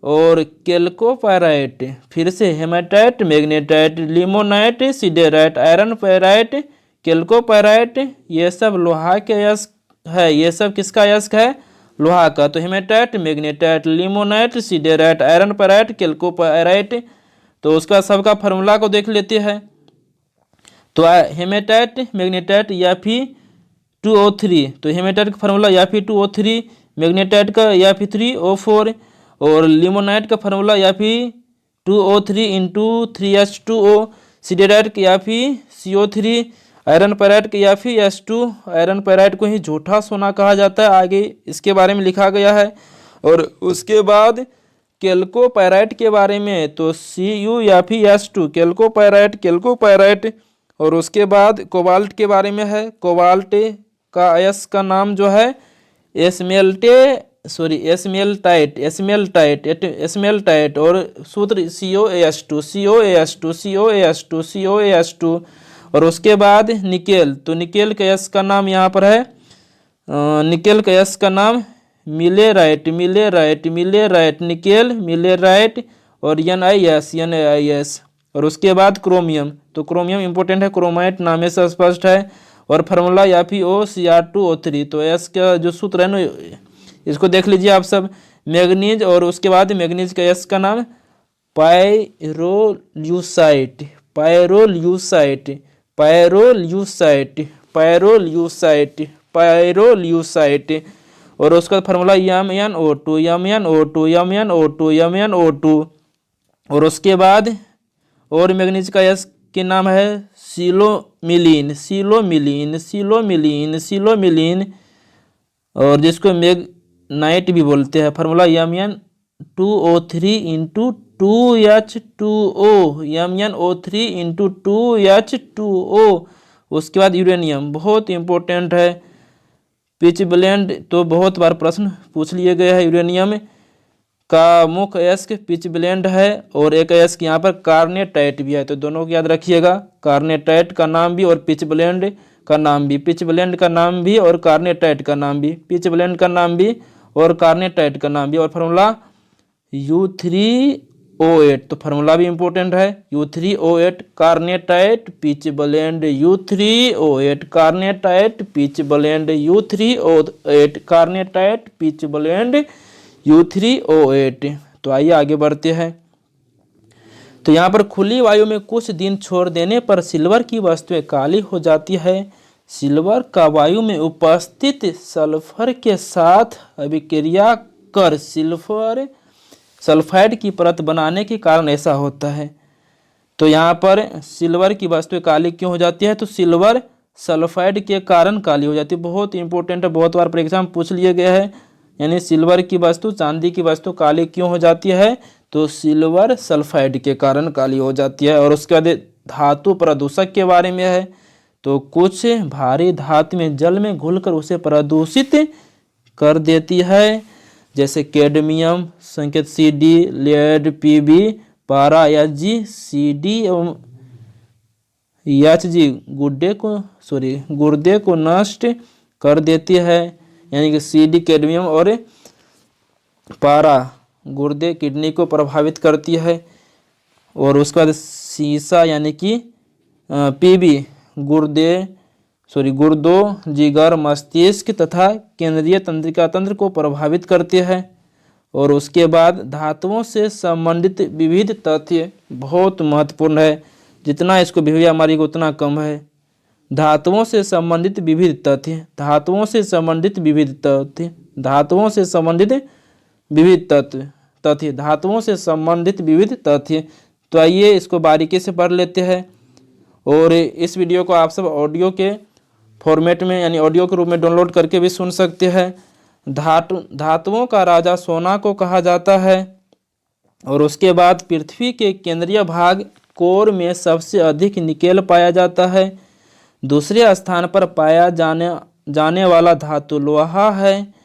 और कैल्कोपाइराइट। फिर से hematite, magnetite, limonite, siderite, iron pyrite, chalcopyrite, ये सब लोहा के अयस्क है। ये सब किसका अयस्क है? लोहा का। तो hematite, magnetite, limonite, siderite, iron pyrite, chalcopyrite. तो उसका सबका फार्मूला को देख लेते हैं। तो हेमेटाइट, मैग्नेटाइट या फिर 2O3, तो हेमेटाइट का फार्मूला या फिर 2O3, मैग्नेटाइट का या फिर 3O4 और लिमोनाइट का फार्मूला या फिर 2O3 इंटू 3H2O, सिडेराइट का या फिर CO3, आयरन पैराइट का या फिर H2। आयरन पैराइट को ही झूठा सोना कहा जाता है, आगे इसके बारे में लिखा गया है। और उसके बाद कैल्कोपाइराइट के बारे में तो Cu या फिर H2, कैल्कोपाइराइट, कैल्कोपाइराइट। और उसके बाद कोबाल्ट के बारे में है। कोबाल्ट का अयस्क का नाम जो है एस्मेल्टाइट, एस्मेल्टाइट, एस्मेल्टाइट। और सूत्र COAH2, COAH2, COAH2, COAH2। और उसके बाद निकेल, तो निकेल के अयस्क का नाम यहाँ पर है, निकेल के अयस्क का नाम मिलेराइट, मिलेराइट, मिलेराइट, निकेल, मिलेराइट। और NiS, NiS। और उसके बाद क्रोमियम, तो क्रोमियम इंपॉर्टेंट है, क्रोमाइट नामे से स्पष्ट है। और फार्मूला या फिर OCr2O3, तो एस का जो सूत्र है ना, इसको देख लीजिए आप सब। मैग्नीज, और उसके बाद मैग्नीज का एस का नाम pyrolusite, pyrolusite, pyrolusite, pyrolusite, pyrolusite. और उसका formula MnO2, MnO2, MnO2, MnO2। और उसके बाद और मैग्नीज का एस के नाम है सिलोमिलीन, सिलोमिलीन, सिलोमिलीन, सिलोमिलीन। और जिसको मैग्नाइट भी बोलते हैं। Formula Mn2O3 into 2H2O, MnO3 into 2H2O। उसके बाद यूरेनियम, बहुत इंपॉर्टेंट है। पिच ब्लेंड, तो बहुत बार प्रश्न पूछ लिए गए हैं। यूरेनियम का मुख्य अयस्क पिच ब्लेंड है। और एक अयस्क यहाँ पर कार्नेटाइट भी है, तो दोनों को याद रखिएगा। कार्नेटाइट का नाम भी और पिच ब्लेंड का नाम भी, पिच ब्लेंड का नाम भी और कार्नेटाइट का नाम भी, पिच ब्लेंड का नाम भी और कार्नेटाइट का नाम भी। और फार्मूला U3O8, तो फार्मूला भी इंपॉर्टेंट है। U3O8 कार्नेटाइट, pitch blend, U3O8 कार्नेटाइट, pitch blend, U3O8 कार्नेटाइट, pitch blend, U3O8। तो आइए आगे बढ़ते हैं। तो यहाँ पर खुली वायु में कुछ दिन छोड़ देने पर सिल्वर की वस्तुएं काली हो जाती है। सिल्वर का वायु में उपस्थित सल्फर के साथ अभिक्रिया कर सिल्फर सल्फाइड की परत बनाने के कारण ऐसा होता है। तो यहाँ पर सिल्वर की वस्तुएं काली क्यों हो जाती है? तो सिल्वर सल्फाइड के कारण काली हो जाती है। बहुत इंपॉर्टेंट है, बहुत बार परीक्षा में पूछ लिए गए हैं। यानी सिल्वर की वस्तु, चांदी की वस्तु काली क्यों हो जाती है? तो सिल्वर सल्फाइड के कारण काली हो जाती है। और उसके बाद धातु प्रदूषक के बारे में है। तो कुछ भारी धातु में जल में घुलकर उसे प्रदूषित कर देती है, जैसे कैडमियम, संकेत Cd, लेड Pb, पारा Hg, Cd एवं Hg गुर्दे को नष्ट कर देती है। यानी कि Cd, कैडमियम और पारा गुर्दे, किडनी को प्रभावित करती है। और उसके बाद सीसा यानी कि Pb गुर्दों, जिगर, मस्तिष्क तथा केंद्रीय तंत्रिका तंत्र को प्रभावित करते हैं। और उसके बाद धातुओं से संबंधित विविध तथ्य बहुत महत्वपूर्ण है, जितना इसको भैया हमारी उतना कम है। धातुओं से संबंधित विविध तथ्य, धातुओं से संबंधित विविध तथ्य, धातुओं से संबंधित विविध तथ्य, धातुओं से संबंधित विविध तथ्य। तो आइए इसको बारीकी से पढ़ लेते हैं और इस वीडियो को आप सब ऑडियो के फॉर्मेट में यानी ऑडियो के रूप में डाउनलोड करके भी सुन सकते हैं। धातुओं का राजा सोना को कहा जाता है। और उसके बाद पृथ्वी के केंद्रीय भाग कोर में सबसे अधिक निकेल पाया जाता है। दूसरे स्थान पर पाया जाने वाला धातु लोहा है।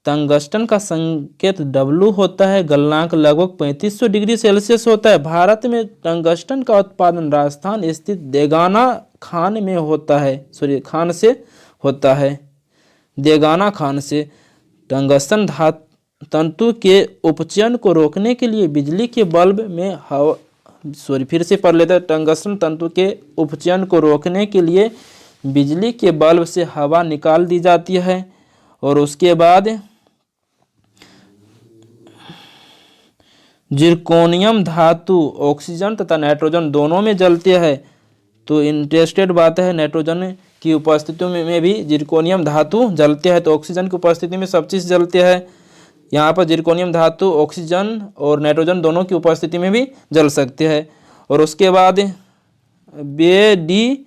टंगस्टन का संकेत W होता है। गलनांक लगभग 3500 डिग्री सेल्सियस होता है। भारत में टंगस्टन का उत्पादन राजस्थान स्थित देगाना खान में होता है, खान से होता है, देगाना खान से। टंगस्टन तंतु के उपचयन को रोकने के लिए बिजली के बल्ब में हवा फिर से पढ़ लेते हैं। टंगस्टन तंतु के उपचयन को रोकने के लिए बिजली के बल्ब से हवा निकाल दी जाती है। और उसके बाद जिरकोनियम धातु ऑक्सीजन तथा नाइट्रोजन दोनों में जलते हैं। तो इंटरेस्टेड बात है, नाइट्रोजन की उपस्थिति में भी जिरकोनियम धातु जलते हैं। तो ऑक्सीजन की उपस्थिति में सब चीज़ जलते हैं। यहाँ पर जिरकोनियम धातु ऑक्सीजन और नाइट्रोजन दोनों की उपस्थिति में भी जल सकते हैं। और उसके बाद बेडिलेआइट,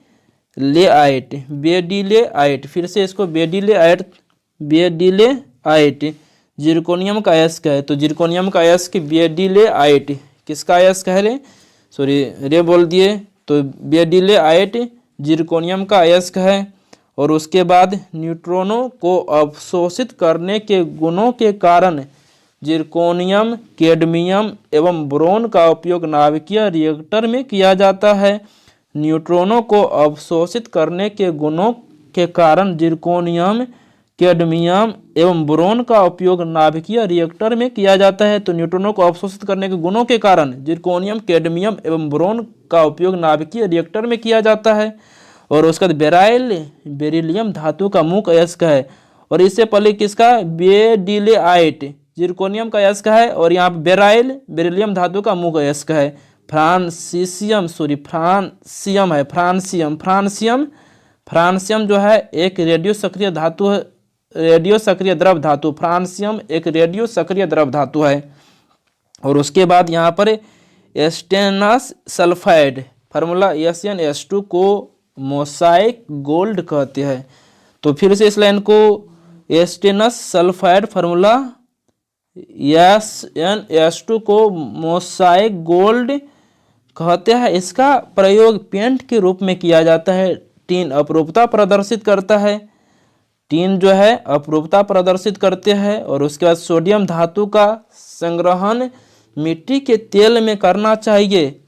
फिर से इसको बेडिलेआइट जिरकोनियम का अयस्क है। तो जिरकोनियम का अयस्क बेडिलेआइट किसका अयस्क है रे बोल दिए। तो बेडिलेआइट जिरकोनियम का अयस्क है। और उसके बाद न्यूट्रॉनों को अवशोषित करने के गुणों के कारण जिरकोनियम, कैडमियम एवं बोरॉन का उपयोग नाभिकीय रिएक्टर में किया जाता है। न्यूट्रॉनों को अवशोषित करने के गुणों के कारण जिरकोनियम, कैडमियम एवं बोरॉन का उपयोग नाभिकीय रिएक्टर में किया जाता है। तो न्यूट्रॉनों को अवशोषित करने के गुणों के कारण जिरकोनियम, कैडमियम एवं बोरॉन का उपयोग नाभिकीय रिएक्टर में किया जाता है। और उसके बाद बेरिलियम धातु का मुख्य अयस्क है। और इससे पहले किसका, बेडिलेआइट जिरकोनियम का अयस्क है। और यहाँ पे बेरिलियम धातु का मुख्य अयस्क है। फ्रांसियम जो है एक रेडियो सक्रिय धातु है, रेडियो सक्रिय द्रव धातु। फ्रांसियम एक रेडियो सक्रिय द्रव धातु है। और उसके बाद यहाँ पर स्टेनस सल्फाइड फार्मूला SnS2 को मोसाइक गोल्ड कहते हैं। तो फिर से इस लाइन को स्टेनस सल्फाइड फार्मूला SnS2 को मोसाइक गोल्ड कहते हैं। इसका प्रयोग पेंट के रूप में किया जाता है। टीन अपरूपता प्रदर्शित करता है, टीन जो है अपरूपता प्रदर्शित करते हैं। और उसके बाद सोडियम धातु का संग्रहण मिट्टी के तेल में करना चाहिए।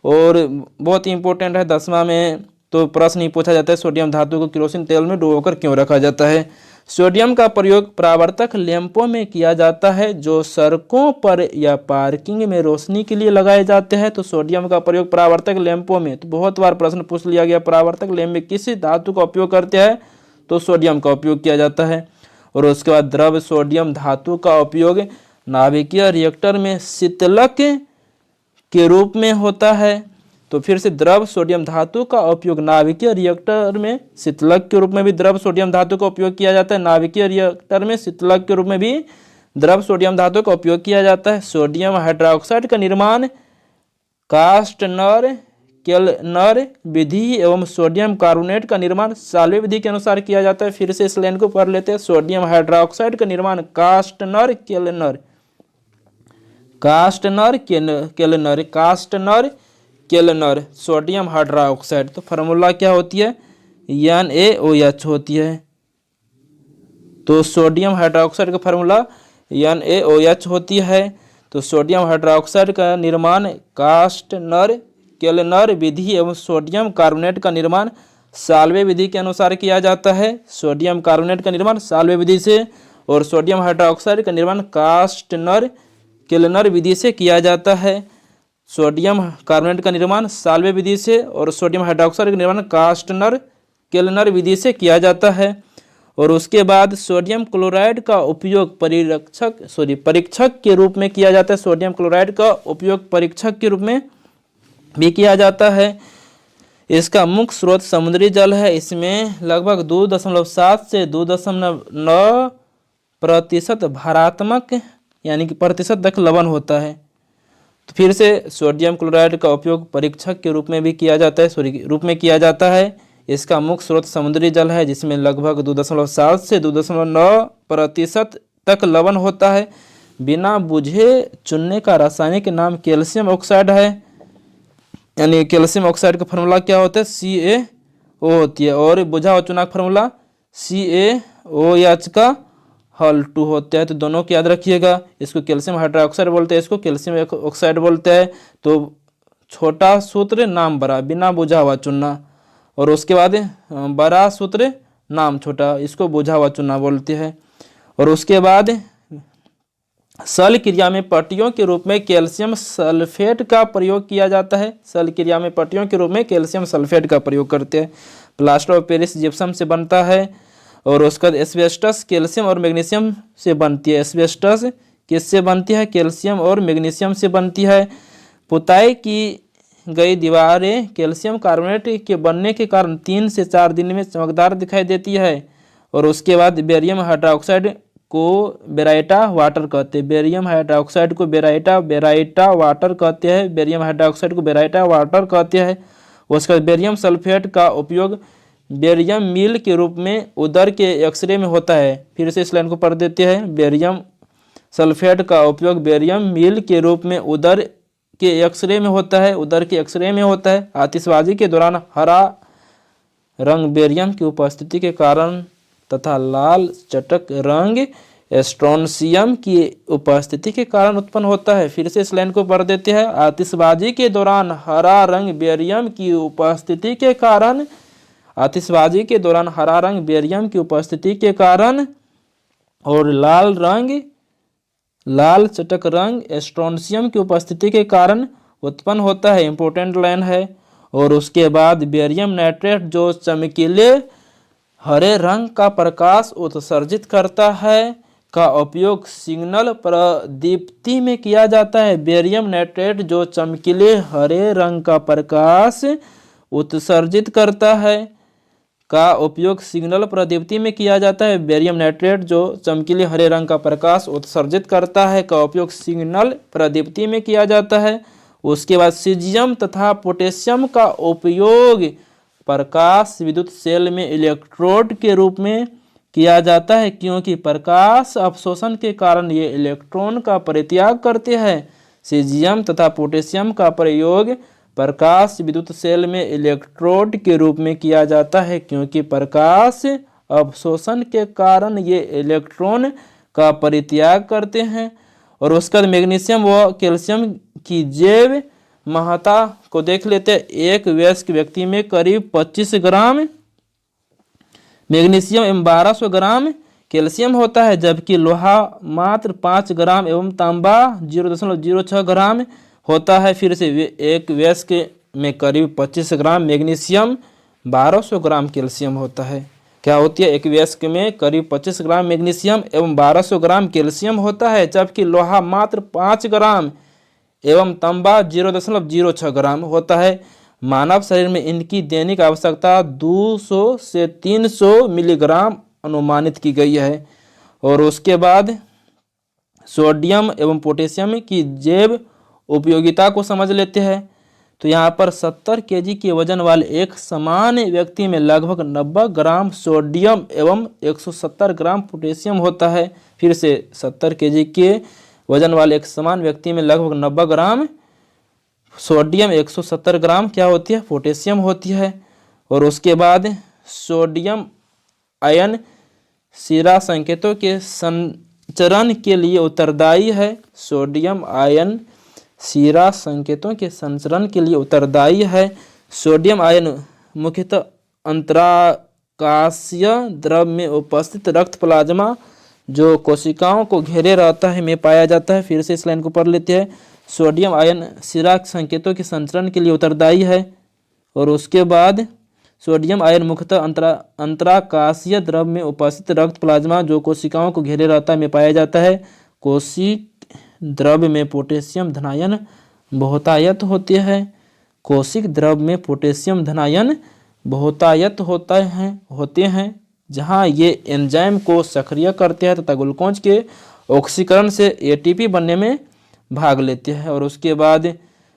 और बहुत इंपॉर्टेंट है 10वां में तो प्रश्न ही पूछा जाता है, सोडियम धातु को केरोसिन तेल में डुबोकर क्यों रखा जाता है। सोडियम का प्रयोग परावर्तक लैंपों में किया जाता है जो सड़कों पर या पार्किंग में रोशनी के लिए लगाए जाते हैं। तो सोडियम का प्रयोग परावर्तक लैंपों में, तो बहुत बार प्रश्न पूछ लिया गया, परावर्तक लैंप में किस धातु का उपयोग करते हैं, तो सोडियम का उपयोग किया जाता है। और उसके बाद द्रव सोडियम धातु का उपयोग नाभिकीय रिएक्टर में शीतलक के रूप में होता है। तो फिर से द्रव सोडियम धातु का उपयोग नाभिकीय रिएक्टर में शीतलक के रूप में भी द्रव सोडियम धातु का उपयोग किया जाता है। नाभिकीय रिएक्टर में शीतलक के रूप में भी द्रव सोडियम धातु का उपयोग किया जाता है। सोडियम हाइड्रोक्साइड का निर्माण कास्टनर केल्नर विधि एवं सोडियम कार्बोनेट का निर्माण साल्वे विधि के अनुसार किया जाता है। फिर से इस लाइन को पढ़ लेते हैं। सोडियम हाइड्रोक्साइड का निर्माण कास्टनर केल्नर सोडियम हाइड्रोक्साइड। तो फार्मूला क्या होती है, NaOH होती है। तो सोडियम हाइड्रोक्साइड का फार्मूला NaOH होती है। तो सोडियम हाइड्रोक्साइड का निर्माण कास्टनर केल्नर विधि एवं सोडियम कार्बोनेट का निर्माण साल्वे विधि के अनुसार किया जाता है। सोडियम कार्बोनेट का निर्माण साल्वे विधि से और सोडियम हाइड्रोक्साइड का निर्माण कास्टनर केल्नर विधि से किया जाता है। सोडियम कार्बोनेट का निर्माण साल्वे विधि से और सोडियम हाइड्रोक्साइड का निर्माण कास्टनर केल्नर विधि से किया जाता है। और उसके बाद सोडियम क्लोराइड का उपयोग परीक्षक के रूप में किया जाता है। सोडियम क्लोराइड का उपयोग परीक्षक के रूप में भी किया जाता है। इसका मुख्य स्रोत समुद्री जल है। इसमें लगभग 2.7 से 2.9% भारात्मक यानी कि प्रतिशत तक लवण होता है। तो फिर से सोडियम क्लोराइड का उपयोग परीक्षक के रूप में भी किया जाता है। इसका मुख्य स्रोत समुद्री जल है जिसमें लगभग 2.7 से 2.9% तक लवण होता है। बिना बुझे चुनने का रासायनिक नाम कैल्शियम ऑक्साइड है। यानी कैल्शियम ऑक्साइड का फार्मूला क्या होता है? CaO होती है और बुझा हुआ चुना का फार्मूला CaOH का हल 2 होता है। तो दोनों को याद रखिएगा। इसको कैल्शियम हाइड्रोक्साइड बोलते हैं, इसको कैल्शियम ऑक्साइड बोलते हैं। तो छोटा सूत्र नाम बड़ा, बिना बुझा हुआ चुनना, और उसके बाद बड़ा सूत्र नाम छोटा, इसको बुझा हुआ चुनना बोलते हैं। और उसके बाद सल क्रिया में पट्टियों के रूप में कैल्शियम सल्फेट का प्रयोग किया जाता है। सल क्रिया में पट्टियों के रूप में कैल्शियम सल्फेट का प्रयोग करते हैं। प्लास्टर ऑफ पेरिस जिप्सम से बनता है। और उसके बाद एस्बेस्टस कैल्शियम और मैग्नीशियम से बनती है। एस्बेस्टस किससे बनती है? कैल्शियम और मैग्नीशियम से बनती है। पुताई की गई दीवारें कैल्शियम कार्बोनेट के बनने के कारण 3 से 4 दिन में चमकदार दिखाई देती है। और उसके बाद बेरियम हाइड्रोक्साइड को बेराइटा वाटर कहते हैं। बेरियम हाइड्रोक्साइड को बेराइटा वाटर कहते हैं। बेरियम हाइड्रोक्साइड को बेराइटा वाटर कहते हैं। उसके बाद बेरियम सल्फेट का उपयोग बेरियम मील के रूप में उदर के एक्सरे में होता है। फिर से इस लाइन को पढ़ देते हैं। बेरियम सल्फेट का उपयोग बेरियम मील के रूप में उदर के एक्सरे में होता है। आतिशबाजी के दौरान हरा रंग बेरियम की उपस्थिति के कारण तथा लाल चटक रंग स्ट्रोंशियम की उपस्थिति के कारण उत्पन्न होता है। फिर से इस लाइन को पढ़ देते हैं। आतिशबाजी के दौरान हरा रंग बेरियम की उपस्थिति के कारण और लाल चटक रंग स्ट्रोंशियम की उपस्थिति के कारण उत्पन्न होता है। इंपॉर्टेंट लाइन है। और उसके बाद बेरियम नाइट्रेट जो चमकीले हरे रंग का प्रकाश उत्सर्जित करता है का उपयोग सिग्नल प्रदीप्ति में किया जाता है। बेरियम नाइट्रेट जो चमकीले हरे रंग का प्रकाश उत्सर्जित करता है का उपयोग सिग्नल प्रदीप्ति में किया जाता है। बेरियम नाइट्रेट जो चमकीले हरे रंग का प्रकाश उत्सर्जित करता है का उपयोग सिग्नल प्रदीप्ति में किया जाता है। उसके बाद सीजियम तथा पोटेशियम का उपयोग प्रकाश विद्युत सेल में इलेक्ट्रोड के रूप में किया जाता है, क्योंकि प्रकाश अवशोषण के कारण ये इलेक्ट्रॉन का परित्याग करते हैं। सीजियम तथा पोटेशियम का प्रयोग प्रकाश विद्युत सेल में इलेक्ट्रोड के रूप में किया जाता है, क्योंकि प्रकाश अवशोषण के कारण ये इलेक्ट्रॉन का परित्याग करते हैं। और उसके बाद मैग्नीशियम व कैल्शियम की जैव महत्ता को देख लेते हैं। एक वयस्क व्यक्ति में करीब 25 ग्राम मैग्नीशियम एवं 1200 ग्राम कैल्शियम होता है, जबकि लोहा मात्र 5 ग्राम एवं तांबा 0.06 ग्राम होता है। फिर से एक वयस्क में करीब 25 ग्राम मैग्नीशियम 1200 ग्राम कैल्शियम होता है। क्या होती है? एक वयस्क में करीब 25 ग्राम मैग्नीशियम एवं 1200 ग्राम कैल्शियम होता है, जबकि लोहा मात्र 5 ग्राम एवं तांबा 0.06 ग्राम होता है। मानव शरीर में इनकी दैनिक आवश्यकता 200 से 300 मिलीग्राम अनुमानित की गई है। और उसके बाद सोडियम एवं पोटेशियम की जैव उपयोगिता को समझ लेते हैं। तो यहाँ पर 70 केजी के वजन वाले एक समान व्यक्ति में लगभग 90 ग्राम सोडियम एवं 170 ग्राम पोटेशियम होता है। फिर से 70 केजी के वजन वाले एक समान व्यक्ति में लगभग 90 ग्राम सोडियम 170 ग्राम क्या होती है? पोटेशियम होती है। और उसके बाद सोडियम आयन शिरा संकेतों के संचरण के लिए उत्तरदायी है। सोडियम आयन शिरा संकेतों के संचरण के लिए उत्तरदायी है। सोडियम आयन मुख्यतः अंतराकाशीय द्रव में उपस्थित रक्त प्लाज्मा जो कोशिकाओं को घेरे रहता है में पाया जाता है। फिर से इस लाइन को पढ़ लेते हैं। सोडियम आयन शिरा संकेतों के संचरण के लिए उत्तरदायी है। और उसके बाद सोडियम आयन मुख्यतः अंतराकाशीय द्रव में उपस्थित रक्त प्लाज्मा जो कोशिकाओं को घेरे रहता है में पाया जाता है। कोशिक द्रव में पोटेशियम धनायन बहुतायत होते हैं। कोशिक द्रव में पोटेशियम धनायन बहुतायत होते हैं जहां ये एंजाइम को सक्रिय करते हैं तथा ग्लूकोज के ऑक्सीकरण से एटीपी बनने में भाग लेते हैं। और उसके बाद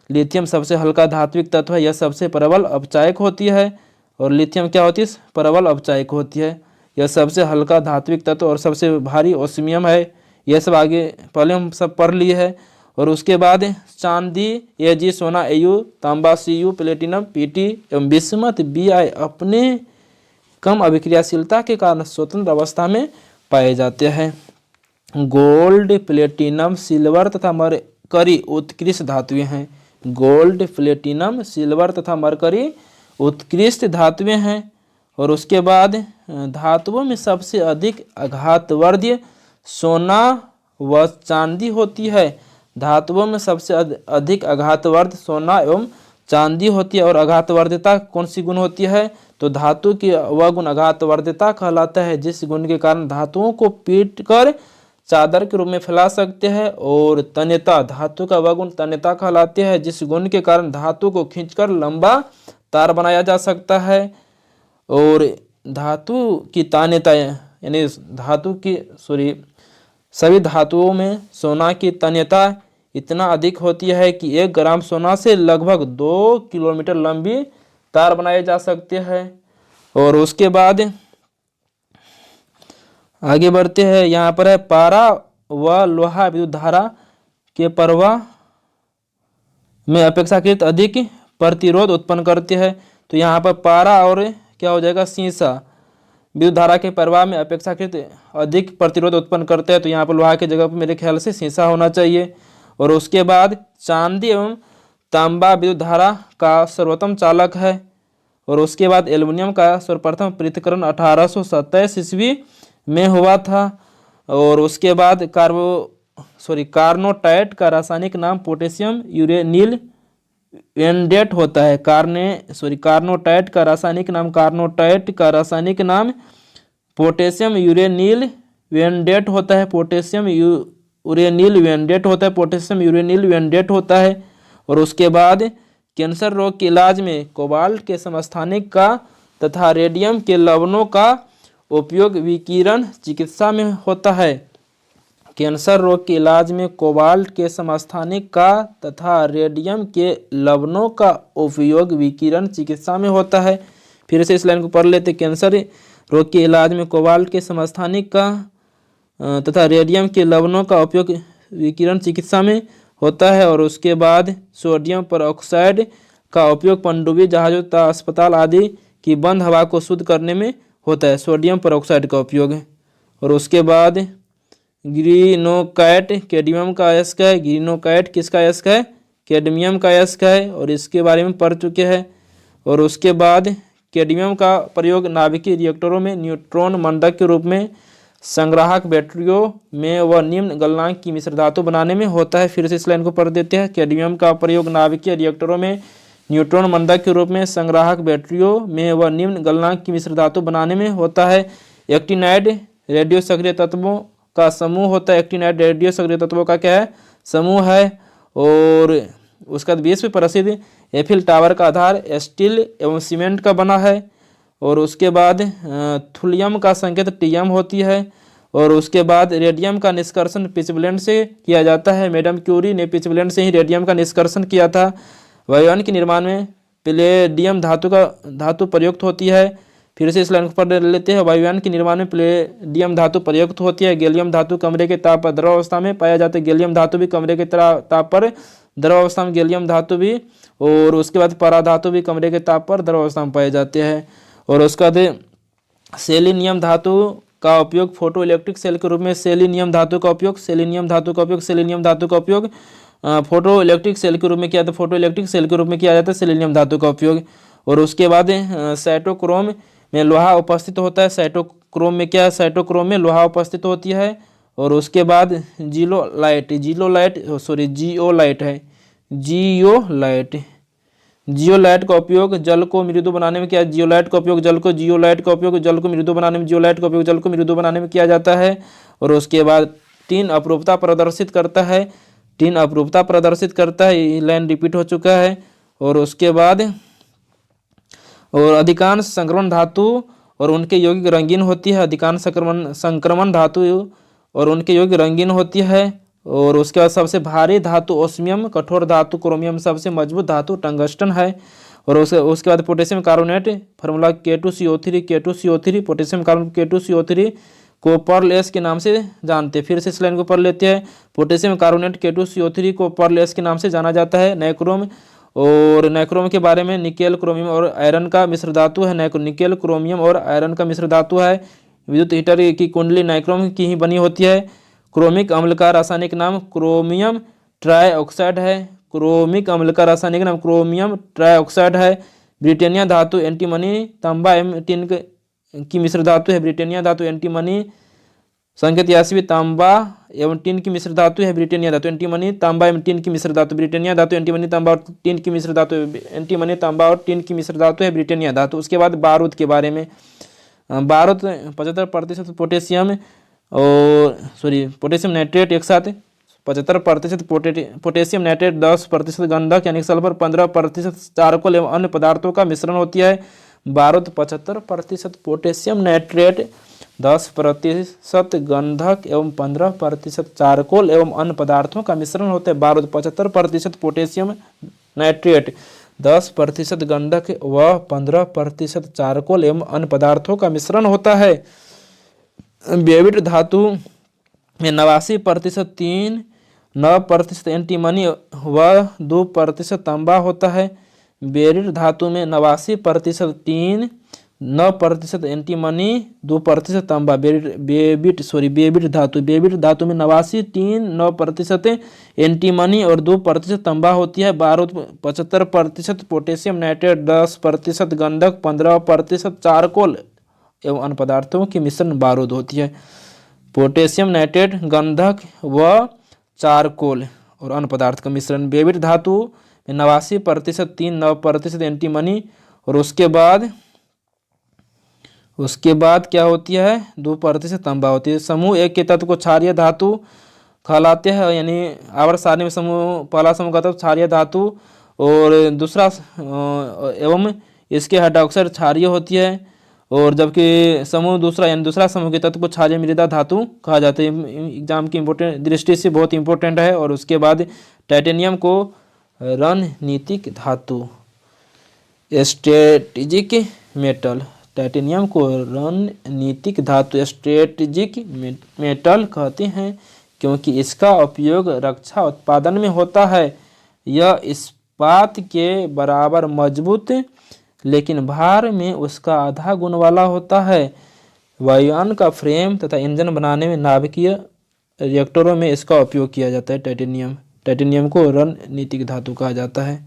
लिथियम सबसे हल्का धात्विक तत्व है, यह सबसे प्रबल अपचायक होती है। और लिथियम क्या होती है? प्रबल अपचायक होती है। यह सबसे हल्का धात्विक तत्व और सबसे भारी ओस्मियम है। यह सब आगे पहले हम सब पढ़ लिए है। और उसके बाद चांदी Ag, सोना Au, तांबा Cu, प्लेटिनम Pt एवं बिस्मथ Bi अपने कम अभिक्रियाशीलता के कारण स्वतंत्र अवस्था में पाए जाते हैं। गोल्ड, प्लेटिनम, सिल्वर तथा मरकरी उत्कृष्ट धातुएं हैं। गोल्ड, प्लेटिनम, सिल्वर तथा मरकरी उत्कृष्ट धातुएं हैं। और उसके बाद धातुओं में सबसे अधिक आघातवर्धीय सोना व चांदी होती है। धातुओं में सबसे अधिक आघातवर्ध सोना एवं चांदी होती है। और आघातवर्ध्यता कौन सी गुण होती है? तो धातु की वह गुण आघातवर्ध्यता कहलाता है जिस गुण के कारण धातुओं को पीटकर चादर के रूप में फैला सकते हैं। और तन्यता, धातु का वह गुण तन्यता कहलाते हैं जिस गुण के कारण धातु को खींचकर लंबा तार बनाया जा सकता है। और धातु की तन्यता यानी सभी धातुओं में सोना की तन्यता इतना अधिक होती है कि 1 ग्राम सोना से लगभग 2 किलोमीटर लंबी तार बनाए जा सकते हैं। और उसके बाद आगे बढ़ते हैं। यहाँ पर है पारा व लोहा विद्युत धारा के प्रवाह में अपेक्षाकृत अधिक प्रतिरोध उत्पन्न करते हैं। तो यहाँ पर पारा और क्या हो जाएगा? सीसा विद्युत धारा के प्रवाह में अपेक्षाकृत अधिक प्रतिरोध उत्पन्न करते हैं। तो यहाँ पर लोहा की जगह पर मेरे ख्याल से सीसा होना चाहिए। और उसके बाद चांदी एवं तांबा विद्युत धारा का सर्वोत्तम चालक है। और उसके बाद एल्युमिनियम का सर्वप्रथम पृथक्करण 1827 ईस्वी में हुआ था। और उसके बाद कार्नोटाइट का रासायनिक नाम पोटेशियम यूरेनिल वेंडेट होता है। कार्नोटाइट का रासायनिक नाम पोटेशियम यूरेनिल वेंडेट होता है। पोटेशियम यूरेनिल वेंडेट होता है। और उसके बाद कैंसर रोग के इलाज में कोबाल्ट के समस्थानिक का तथा रेडियम के लवणों का उपयोग विकिरण चिकित्सा में होता है। कैंसर रोग के इलाज में कोबाल्ट के समस्थानिक का तथा रेडियम के लवणों का उपयोग विकिरण चिकित्सा में होता है। फिर से इस लाइन को पढ़ लेते। कैंसर रोग के इलाज में कोबाल्ट के समस्थानिक का तथा रेडियम के लवणों का उपयोग विकिरण चिकित्सा में होता है। और उसके बाद सोडियम परऑक्साइड का उपयोग पनडुब्बी जहाजों तथा अस्पताल आदि की बंद हवा को शुद्ध करने में होता है, सोडियम परऑक्साइड का उपयोग। और उसके बाद ग्रीनोकाइट कैडमियम का अयस्क है। ग्रीनोकाइट किसका अयस्क है? कैडमियम का अयस्क है। और इसके बारे में पढ़ चुके हैं। और उसके बाद कैडमियम का प्रयोग नाभिकीय रिएक्टरों में न्यूट्रॉन मंडक के रूप में, संग्राहक बैटरियों में व निम्न गलनांक की मिश्र धातु बनाने में होता है। फिर से इस लाइन को पढ़ देते हैं। कैडमियम का प्रयोग नाभिकीय रिएक्टरों में न्यूट्रॉन मंडक के रूप में, संग्राहक बैटरियों में व निम्न गलनांक की मिश्र धातु बनाने में होता है। एक्टिनाइड रेडियो सक्रिय तत्वों का समूह होता है। एक्टिनाइड रेडियो सक्रिय तत्वों का क्या है? समूह है। और उसका विश्व प्रसिद्ध एफिल टावर का आधार स्टील एवं सीमेंट का बना है। और उसके बाद थुलियम का संकेत टीएम होती है। और उसके बाद रेडियम का निष्कर्षण पिचब्लेंड से किया जाता है। मैडम क्यूरी ने पिचब्लेंड से ही रेडियम का निष्कर्षण किया था। वायुयान के निर्माण में पैलेडियम धातु प्रयुक्त होती है। फिर से इस लाइन को पढ़ लेते हैं। वायुयान के निर्माण में पैलेडियम धातु प्रयुक्त होती है। गैलियम धातु कमरे के ताप पर द्रव अवस्था में पाया जाता है। गैलियम धातु भी कमरे के ताप पर द्रव अवस्था में, गैलियम धातु भी। और उसके बाद पराधातु भी कमरे के ताप पर द्रव अवस्था में पाए जाते हैं। और उसके बाद सेलिनियम धातु का उपयोग फोटो इलेक्ट्रिक सेल के रूप में, सेलिनियम धातु का उपयोग फोटो इलेक्ट्रिक सेल के रूप में किया जाता है। फोटो इलेक्ट्रिक सेल के रूप में किया जाता है सेलेनियम धातु का उपयोग। और उसके बाद साइटोक्रोम में लोहा उपस्थित होता है। साइटोक्रोम में क्या है? साइटोक्रोम में लोहा उपस्थित होती है। और उसके बाद जियोलाइट जियोलाइट का उपयोग जल को मृदु बनाने में किया, जियोलाइट का उपयोग जल को मृदु बनाने में, जियोलाइट का उपयोग जल को मृदु बनाने में किया जाता है। और उसके बाद टिन अपरूपता प्रदर्शित करता है, ये लाइन रिपीट हो चुका है। और उसके बाद और अधिकांश संक्रमण धातु और उनके यौगिक रंगीन होती है, अधिकांश संक्रमण धातु और उनके यौगिक रंगीन होती है। और उसके बाद सबसे भारी धातु ओस्मियम, कठोर धातु क्रोमियम, सबसे मजबूत धातु टंगस्टन है। और उसके बाद potassium carbonate, formula K2CO3, potassium carbonate K2CO3 को पर्ल एस के नाम से जानते हैं। फिर से इस लाइन को पढ़ लेते हैं। पोटेशियम कार्बोनेट K2CO3 को पर्ल एस के नाम से जाना जाता है। नाइक्रोम, और नाइक्रोम के बारे में निकेल क्रोमियम और आयरन का मिश्र धातु है, निकेल क्रोमियम और आयरन का मिश्र धातु है। विद्युत हीटर की कुंडली नाइक्रोम की ही बनी होती है। क्रोमिक अम्ल का रासायनिक नाम क्रोमियम ट्राइऑक्साइड है, ब्रिटेनिया धातु एंटीमनी, तांबा एवं टिन की मिश्र धातु है, ब्रिटेनिया धातु एंटीमनी। संकेत यास्वी, तांबा एवं टिन की मिश्र धातु है, ब्रिटेनिया धातु एंटीमनी, तांबा एवं टिन की मिश्र धातु, ब्रिटेनिया धातु एंटीमनी, तांबा और टिन की मिश्र धातु, एंटीमनी, तांबा और टिन की मिश्र धातु है, ब्रिटेनिया धातु। उसके बाद बारूद के बारे में, बारूद 75% पोटेशियम और पोटेशियम नाइट्रेट एक साथ 75% पोटेशियम नाइट्रेट, 10% गंधक यानी सल्फर, 15% चारकोल एवं अन्य पदार्थों का मिश्रण होती है। बारूद 75% पोटेशियम नाइट्रेट, 10% गंधक एवं 15% चारकोल एवं अन्य पदार्थों का मिश्रण होता है। बारूद 75% पोटेशियम नाइट्रेट, 10% गंधक व 15% चारकोल एवं अन्य पदार्थों का मिश्रण होता है। बेविट धातु में 89% तीन, 9% एंटीमनी व 2% तांबा होता है। बेरिट धातु में 89% टीन, 9% एंटीमनी, 2% तांबा। बेबिट धातु में 89 टीन, 9% एंटीमनी और 2% तांबा होती है। बारूद 75% पोटेशियम नाइट्रेट, 10% गंधक, 15% चारकोल एवं अन्य पदार्थों की मिश्रण बारूद होती है। पोटेशियम नाइट्रेट, गंधक व चारकोल और अन्य पदार्थ का मिश्रण। बेबिट धातु में 89% तीन, 9% एंटीमनी और उसके बाद क्या होती है, 2% तांबा होती है। समूह एक के तत्व को क्षारीय धातु कहलाते हैं, यानी आवर्त सारणी में पहला समूह का तत्व क्षारीय धातु और दूसरा एवं इसके हाइड्रोक्साइड क्षारीय होती है। और जबकि समूह दूसरा यानी दूसरा समूह के तत्व को क्षारीय मृदा धातु कहा जाता है। एग्जाम की इंपोर्टेंट दृष्टि से बहुत इंपॉर्टेंट है। और उसके बाद टाइटेनियम को रणनीतिक धातु, स्ट्रेटेजिक मेटल, टाइटेनियम को रणनीतिक धातु, स्ट्रेटेजिक मेटल कहते हैं, क्योंकि इसका उपयोग रक्षा उत्पादन में होता है। यह इस्पात के बराबर मजबूत लेकिन भार में उसका आधा गुण वाला होता है। वायुयान का फ्रेम तथा इंजन बनाने में नाभिकीय रिएक्टरों में इसका उपयोग किया जाता है। टाइटेनियम को रणनीतिक धातु कहा जाता है।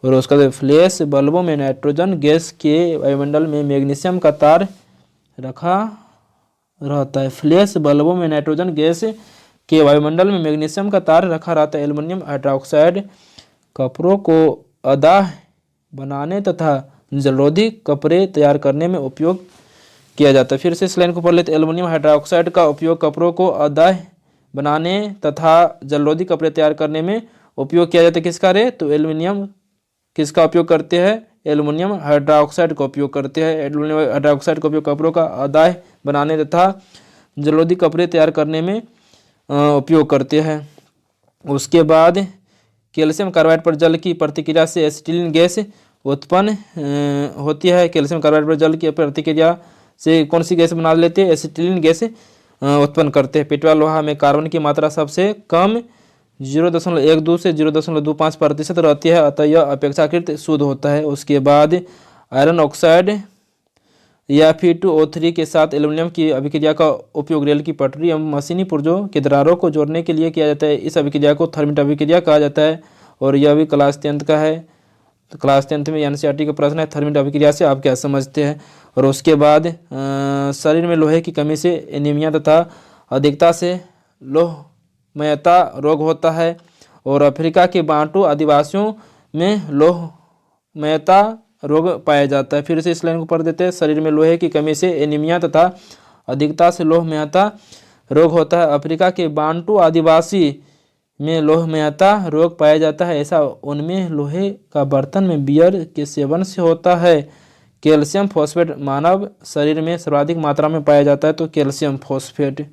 और उसका फ्लैश बल्बों में नाइट्रोजन गैस के वायुमंडल में मैग्नीशियम का तार रखा रहता है। फ्लैश बल्बों में नाइट्रोजन गैस के वायुमंडल में मैग्नीशियम का तार रखा रहता है। एल्युमिनियम हाइड्रोक्साइड कपड़ों को अदाह बनाने तथा जलरोधी कपड़े तैयार करने में उपयोग किया जाता है। फिर से इस लाइन को पढ़ लेते। एल्युमिनियम हाइड्रोक्साइड का उपयोग कपड़ों को अदाह बनाने तथा जलरोधी कपड़े तैयार करने में उपयोग किया जाता है। किसका रे, तो एल्युमिनियम किसका उपयोग करते हैं, एल्युमिनियम हाइड्रोक्साइड का उपयोग करते हैं। एल्युमिनियम हाइड्रोक्साइड का उपयोग कपड़ों का अदाह बनाने तथा जलरोधी कपड़े तैयार करने में उपयोग करते हैं। उसके बाद कैल्शियम कार्बाइड पर जल की प्रतिक्रिया से एसिटिलीन गैस उत्पन्न होती है। कैल्शियम कार्बाइड पर जल की प्रतिक्रिया से कौन सी गैस बना लेते हैं, एसिटिलीन गैस उत्पन्न करते हैं। पेट्वा लोहा में कार्बन की मात्रा सबसे कम 0.12 से 0.25% रहती है, अतः यह अपेक्षाकृत शुद्ध होता है। उसके बाद आयरन ऑक्साइड या Fe2O3 के साथ एल्युमिनियम की अभिक्रिया का उपयोग रेल की पटरी एवं मशीनी पुर्जों के दरारों को जोड़ने के लिए किया जाता है। इस अभिक्रिया को थर्मिट अभिक्रिया कहा जाता है। और यह भी क्लास 10th का है, तो क्लास 10th में NCERT का प्रश्न है, थर्मिट अभिक्रिया से आप क्या समझते हैं। और उसके बाद शरीर में लोहे की कमी से एनीमिया तथा अधिकता से लोहमयता रोग होता है। और अफ्रीका के बांटू आदिवासियों में लोह लोहमयता रोग पाया जाता है। फिर से इस लाइन को पढ़ देते हैं। शरीर में लोहे की कमी से एनीमिया तथा अधिकता से लोहमयता रोग होता है। अफ्रीका के बांटू आदिवासी में लोहमयता रोग पाया जाता है। ऐसा उनमें लोहे का बर्तन में बियर के सेवन से होता है। कैल्शियम फॉस्फेट मानव शरीर में सर्वाधिक मात्रा में पाया जाता है, तो कैल्शियम फॉस्फेट।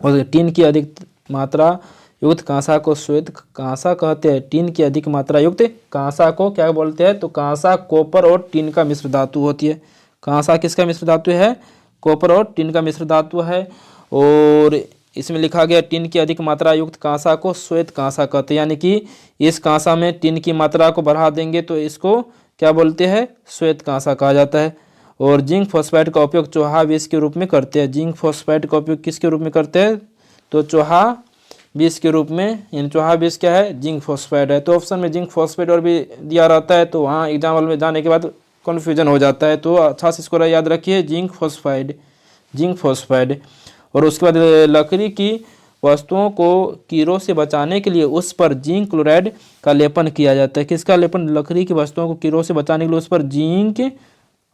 और टीन की अधिक मात्रा युक्त कांसा को श्वेत कांसा कहते हैं। टीन की अधिक मात्रा युक्त कांसा को क्या बोलते हैं? तो कांसा कॉपर और टीन का मिश्र धातु होती है। कांसा किसका मिश्र धातु है? कॉपर और टीन का मिश्र धातु है। और इसमें लिखा गया टीन की अधिक मात्रा युक्त कांसा को श्वेत कांसा कहते हैं, यानी कि इस कांसा में टीन की मात्रा को बढ़ा देंगे तो इसको क्या बोलते हैं? श्वेत कांसा कहा जाता है। और जिंक फॉस्फाइड का उपयोग चोहा बीज के रूप में करते हैं। जिंक फॉस्फाइड का उपयोग किसके रूप में करते हैं? तो चोहा बीज के रूप में। यानी चोहा बीज क्या है? जिंक फॉस्फाइड है। तो ऑप्शन में जिंक फॉस्फाइड और भी दिया रहता है, तो वहाँ एग्जाम्पल में जाने के बाद कन्फ्यूजन हो जाता है, तो अच्छा से इसको याद रखिए, जिंक फॉस्फाइड, जिंक फॉस्फाइड। और उसके बाद लकड़ी की वस्तुओं को कीड़ों से बचाने के लिए उस पर जिंक क्लोराइड का लेपन किया जाता है। किसका लेपन? लकड़ी की वस्तुओं को कीड़ों से बचाने के लिए उस पर जिंक,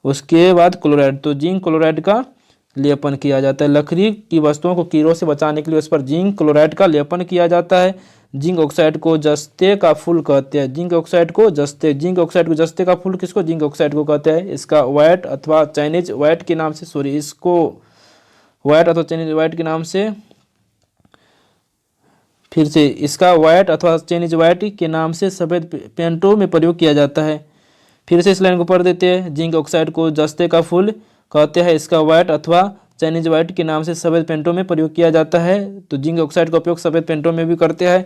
उसके बाद क्लोराइड, तो जिंक क्लोराइड का लेपन किया जाता है। लकड़ी की वस्तुओं को कीड़ों से बचाने के लिए उस पर जिंक क्लोराइड का लेपन किया जाता है। जिंक ऑक्साइड को जस्ते का फूल कहते हैं। जिंक ऑक्साइड को जस्ते, जिंक ऑक्साइड को जस्ते का फूल किसको? जिंक ऑक्साइड को कहते हैं। इसका व्हाइट अथवा चाइनीज व्हाइट के नाम से, सॉरी, इसको व्हाइट अथवा चाइनीज व्हाइट के नाम से, फिर से इसका व्हाइट अथवा चाइनीज व्हाइट के नाम से सफ़ेद पेंटों में प्रयोग किया जाता है। फिर से इस लाइन को पढ़ देते हैं। जिंक ऑक्साइड को जस्ते का फूल कहते हैं। इसका व्हाइट अथवा चाइनीज व्हाइट के नाम से सफ़ेद पेंटों में प्रयोग किया जाता है। तो जिंक ऑक्साइड का उपयोग सफ़ेद पेंटों में भी करते हैं।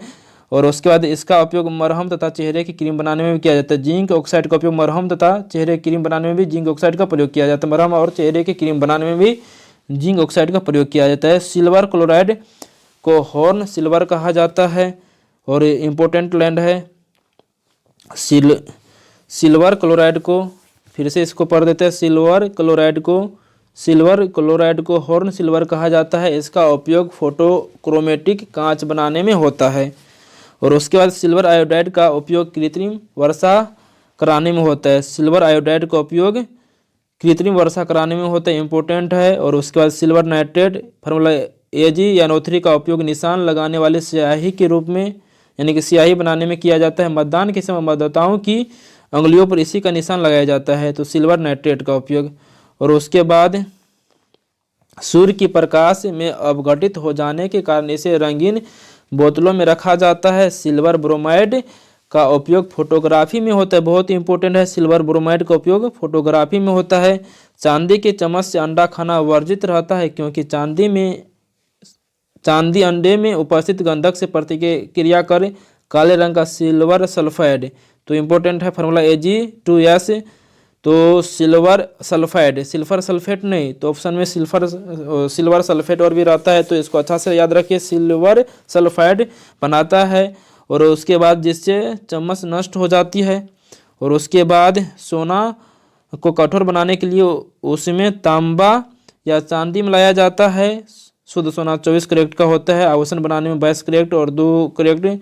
और उसके बाद इसका उपयोग मरहम तथा चेहरे की क्रीम बनाने में भी किया जाता है। जिंक ऑक्साइड का उपयोग मरहम तथा चेहरे की क्रीम बनाने में भी जिंक ऑक्साइड का प्रयोग किया जाता है। मरहम और चेहरे की क्रीम बनाने में भी जिंक ऑक्साइड का प्रयोग किया जाता है। सिल्वर क्लोराइड को हॉर्न सिल्वर कहा जाता है। और इम्पोर्टेंट लैंड है सिल्वर क्लोराइड को, फिर से इसको पढ़ देते हैं। सिल्वर क्लोराइड को हॉर्न सिल्वर कहा जाता है। इसका उपयोग फोटोक्रोमेटिक कांच बनाने में होता है। और उसके बाद सिल्वर आयोडाइड का उपयोग कृत्रिम वर्षा कराने में होता है। सिल्वर आयोडाइड का उपयोग कृत्रिम वर्षा कराने में होता है, इंपॉर्टेंट है। और उसके बाद सिल्वर नाइट्रेट फार्मूला AgNO3 का उपयोग निशान लगाने वाले स्याही के रूप में, यानी कि स्याही बनाने में किया जाता है। मतदान के समय मतदाताओं की अंगुलियों पर इसी का निशान लगाया जाता है, तो सिल्वर नाइट्रेट का उपयोग। और उसके बाद सूर्य की प्रकाश में अपघटित हो जाने के कारण इसे रंगीन बोतलों में रखा जाता है। सिल्वर ब्रोमाइड का उपयोग फोटोग्राफी में होता है, बहुत ही इंपॉर्टेंट है। सिल्वर ब्रोमाइड का उपयोग फोटोग्राफी में होता है। चांदी के चम्मच से अंडा खाना वर्जित रहता है, क्योंकि चांदी अंडे में उपस्थित गंधक से प्रतिक्रिया कर काले रंग का सिल्वर सल्फाइड, तो इंपॉर्टेंट है फार्मूला Ag2S। तो सिल्वर सल्फेट नहीं, तो ऑप्शन में सिल्वर सल्फेट और भी रहता है, तो इसको अच्छा से याद रखिए। सिल्वर सल्फाइड बनाता है। और उसके बाद जिससे चम्मच नष्ट हो जाती है। और उसके बाद सोना को कठोर बनाने के लिए उसमें तांबा या चांदी मिलाया जाता है। शुद्ध सोना 24 कैरेट का होता है। आभूषण बनाने में 22 कैरेट और 2 कैरेट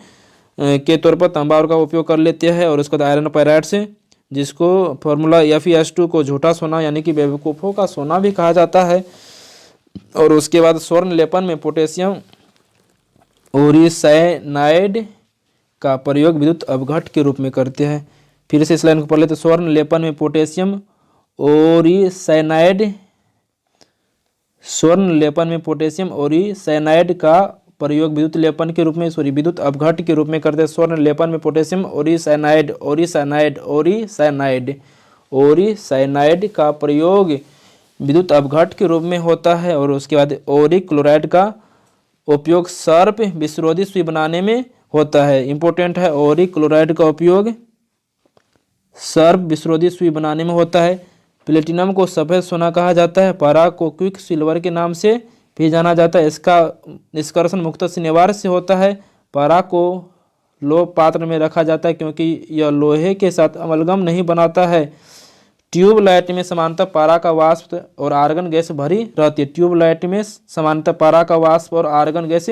के तौर पर तांबा का उपयोग कर लेते हैं। और उसके बाद आयरन पायराइड से, जिसको फार्मूला Fe2 को झूठा सोना यानी कि बेवकूफ़ों का सोना भी कहा जाता है। और उसके बाद स्वर्ण लेपन में पोटेशियम ओरिसाइनाइड का प्रयोग विद्युत अपघट के रूप में करते हैं। फिर से इस लाइन को पढ़ लेते। स्वर्ण लेपन में पोटेशियम ओरिसाइनाइड का प्रयोग विद्युत लेपन के रूप में, विद्युत अपघट के रूप में करते हैं। स्वर्ण लेपन में पोटेशियम ओरिसाइनाइड का प्रयोग विद्युत अपघट के रूप में होता है। और उसके बाद ओरिक क्लोराइड का उपयोग सर्प विषरोधी सुई बनाने में होता है, इंपॉर्टेंट है। ओरिक क्लोराइड का उपयोग सर्प विषरोधी सुई बनाने में होता है। प्लेटिनम को सफ़ेद सोना कहा जाता है। पारा को क्विक सिल्वर के नाम से भी जाना जाता है। इसका निष्कर्षण मुक्त सिनेवार से होता है। पारा को लोह पात्र में रखा जाता है, क्योंकि यह लोहे के साथ अमलगम नहीं बनाता है। ट्यूबलाइट में सामान्यतः पारा का वाष्प और आर्गन गैस भरी रहती है। ट्यूबलाइट में सामान्यतः पारा का वाष्प और आर्गन गैस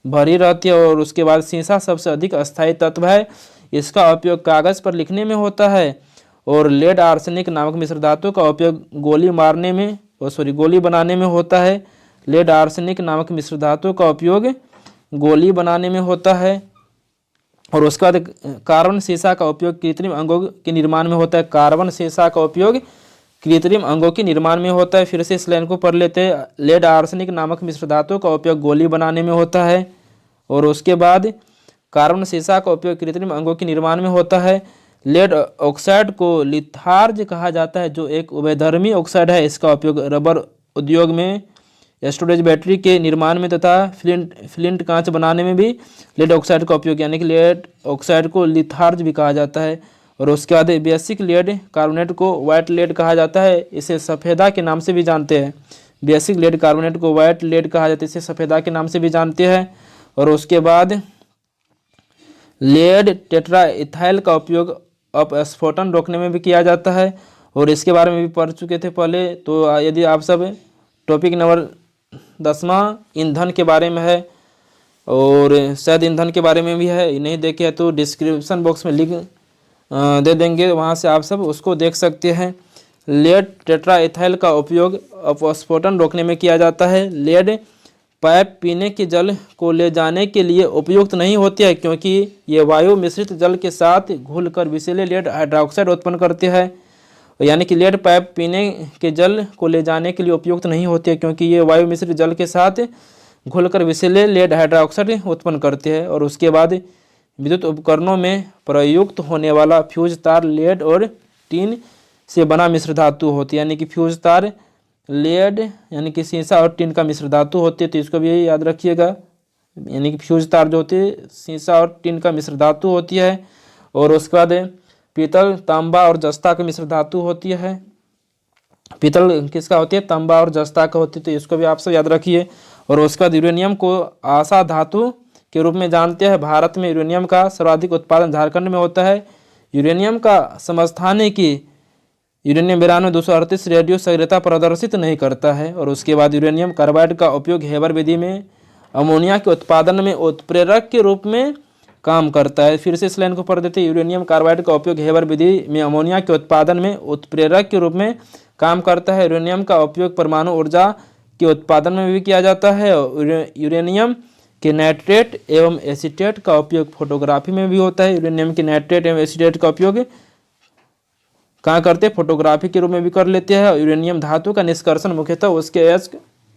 भरी रहती है। और उसके बाद शीशा सबसे अधिक अस्थायी तत्व है। इसका उपयोग कागज़ पर लिखने में होता है। और लेड आर्सेनिक नामक मिश्र धातु का उपयोग गोली बनाने में होता है। लेड आर्सेनिक नामक मिश्र धातु का उपयोग गोली बनाने में होता है। और उसके बाद कार्बन सीसा का उपयोग कृत्रिम अंगों के निर्माण में होता है। कार्बन सीसा का उपयोग कृत्रिम अंगों के निर्माण में होता है। फिर से इस लाइन को पढ़ लेते हैं। लेड आर्सेनिक नामक मिश्र धातु का उपयोग गोली बनाने में होता है। और उसके बाद कार्बन सीसा का उपयोग कृत्रिम अंगों के निर्माण में होता है। लेड ऑक्साइड को लिथार्ज कहा जाता है, जो एक उभयधर्मी ऑक्साइड है। इसका उपयोग रबर उद्योग में, स्टोरेज बैटरी के निर्माण में तथा फ्लिंट कांच बनाने में भी लेड ऑक्साइड का उपयोग, यानी कि लेड ऑक्साइड को लिथार्ज भी कहा जाता है। और उसके बाद बेसिक लेड कार्बोनेट को व्हाइट लेड कहा जाता है। इसे सफ़ेदा के नाम से भी जानते हैं। बेसिक लेड कार्बोनेट को व्हाइट लेड कहा जाता है, इसे सफ़ेदा के नाम से भी जानते हैं। और उसके बाद लेड टेट्रा इथाइल का उपयोग अपस्फोटन रोकने में भी किया जाता है। और इसके बारे में भी पढ़ चुके थे पहले। तो यदि आप सब टॉपिक नंबर 10वां ईंधन के बारे में है और शायद ईंधन के बारे में भी है, नहीं देखे तो डिस्क्रिप्शन बॉक्स में लिंक दे देंगे, वहाँ से आप सब उसको देख सकते हैं। लेड टेट्रा इथाइल का उपयोग अपस्फोटन रोकने में किया जाता है। लेड पाइप पीने के जल को ले जाने के लिए उपयुक्त नहीं होती है, क्योंकि ये वायु मिश्रित जल के साथ घुलकर विषैले लेड हाइड्रोक्साइड उत्पन्न करते हैं। यानी कि लेड पाइप पीने के जल को ले जाने के लिए उपयुक्त नहीं होती है, क्योंकि ये वायु मिश्रित जल के साथ घुलकर विषैले लेड हाइड्रोक्साइड उत्पन्न करते हैं। और उसके बाद विद्युत उपकरणों में प्रयुक्त होने वाला फ्यूज तार लेड और टीन से बना मिश्र धातु होती है। यानी कि फ्यूज तार लेड यानी कि सीसा और टीन का मिश्र धातु होती है, तो इसको भी याद रखिएगा। यानी कि फ्यूज तार जो होती है सीसा और टीन का मिश्र धातु होती है। और उसके बाद पीतल, तांबा और जस्ता का मिश्र धातु होती है। पीतल किसका होती है? तांबा और जस्ता का होती है, तो इसको भी आप सब याद रखिए। और उसके बाद यूरेनियम को आशा धातु के रूप में जानते हैं। भारत में यूरेनियम का सर्वाधिक उत्पादन झारखंड में होता है। यूरेनियम का समस्थान है कि यूरेनियम 92-238 रेडियो सक्रियता प्रदर्शित नहीं करता है। और उसके बाद यूरेनियम कार्बाइड का उपयोग हेबर विधि में अमोनिया के उत्पादन में उत्प्रेरक के रूप में काम करता है। फिर से इस लाइन को पढ़ देते हैं। यूरेनियम कार्बाइड का उपयोग हेबर विधि में अमोनिया के उत्पादन में उत्प्रेरक के रूप में काम करता है। यूरेनियम का उपयोग परमाणु ऊर्जा के उत्पादन में भी किया जाता है। यूरेनियम के नाइट्रेट एवं एसीटेट का उपयोग फोटोग्राफी में भी होता है। यूरेनियम के नाइट्रेट एवं एसीटेट का उपयोग कहाँ करते हैं? फोटोग्राफी के रूप में भी कर लेते हैं। यूरेनियम धातु का निष्कर्षण मुख्यतः उसके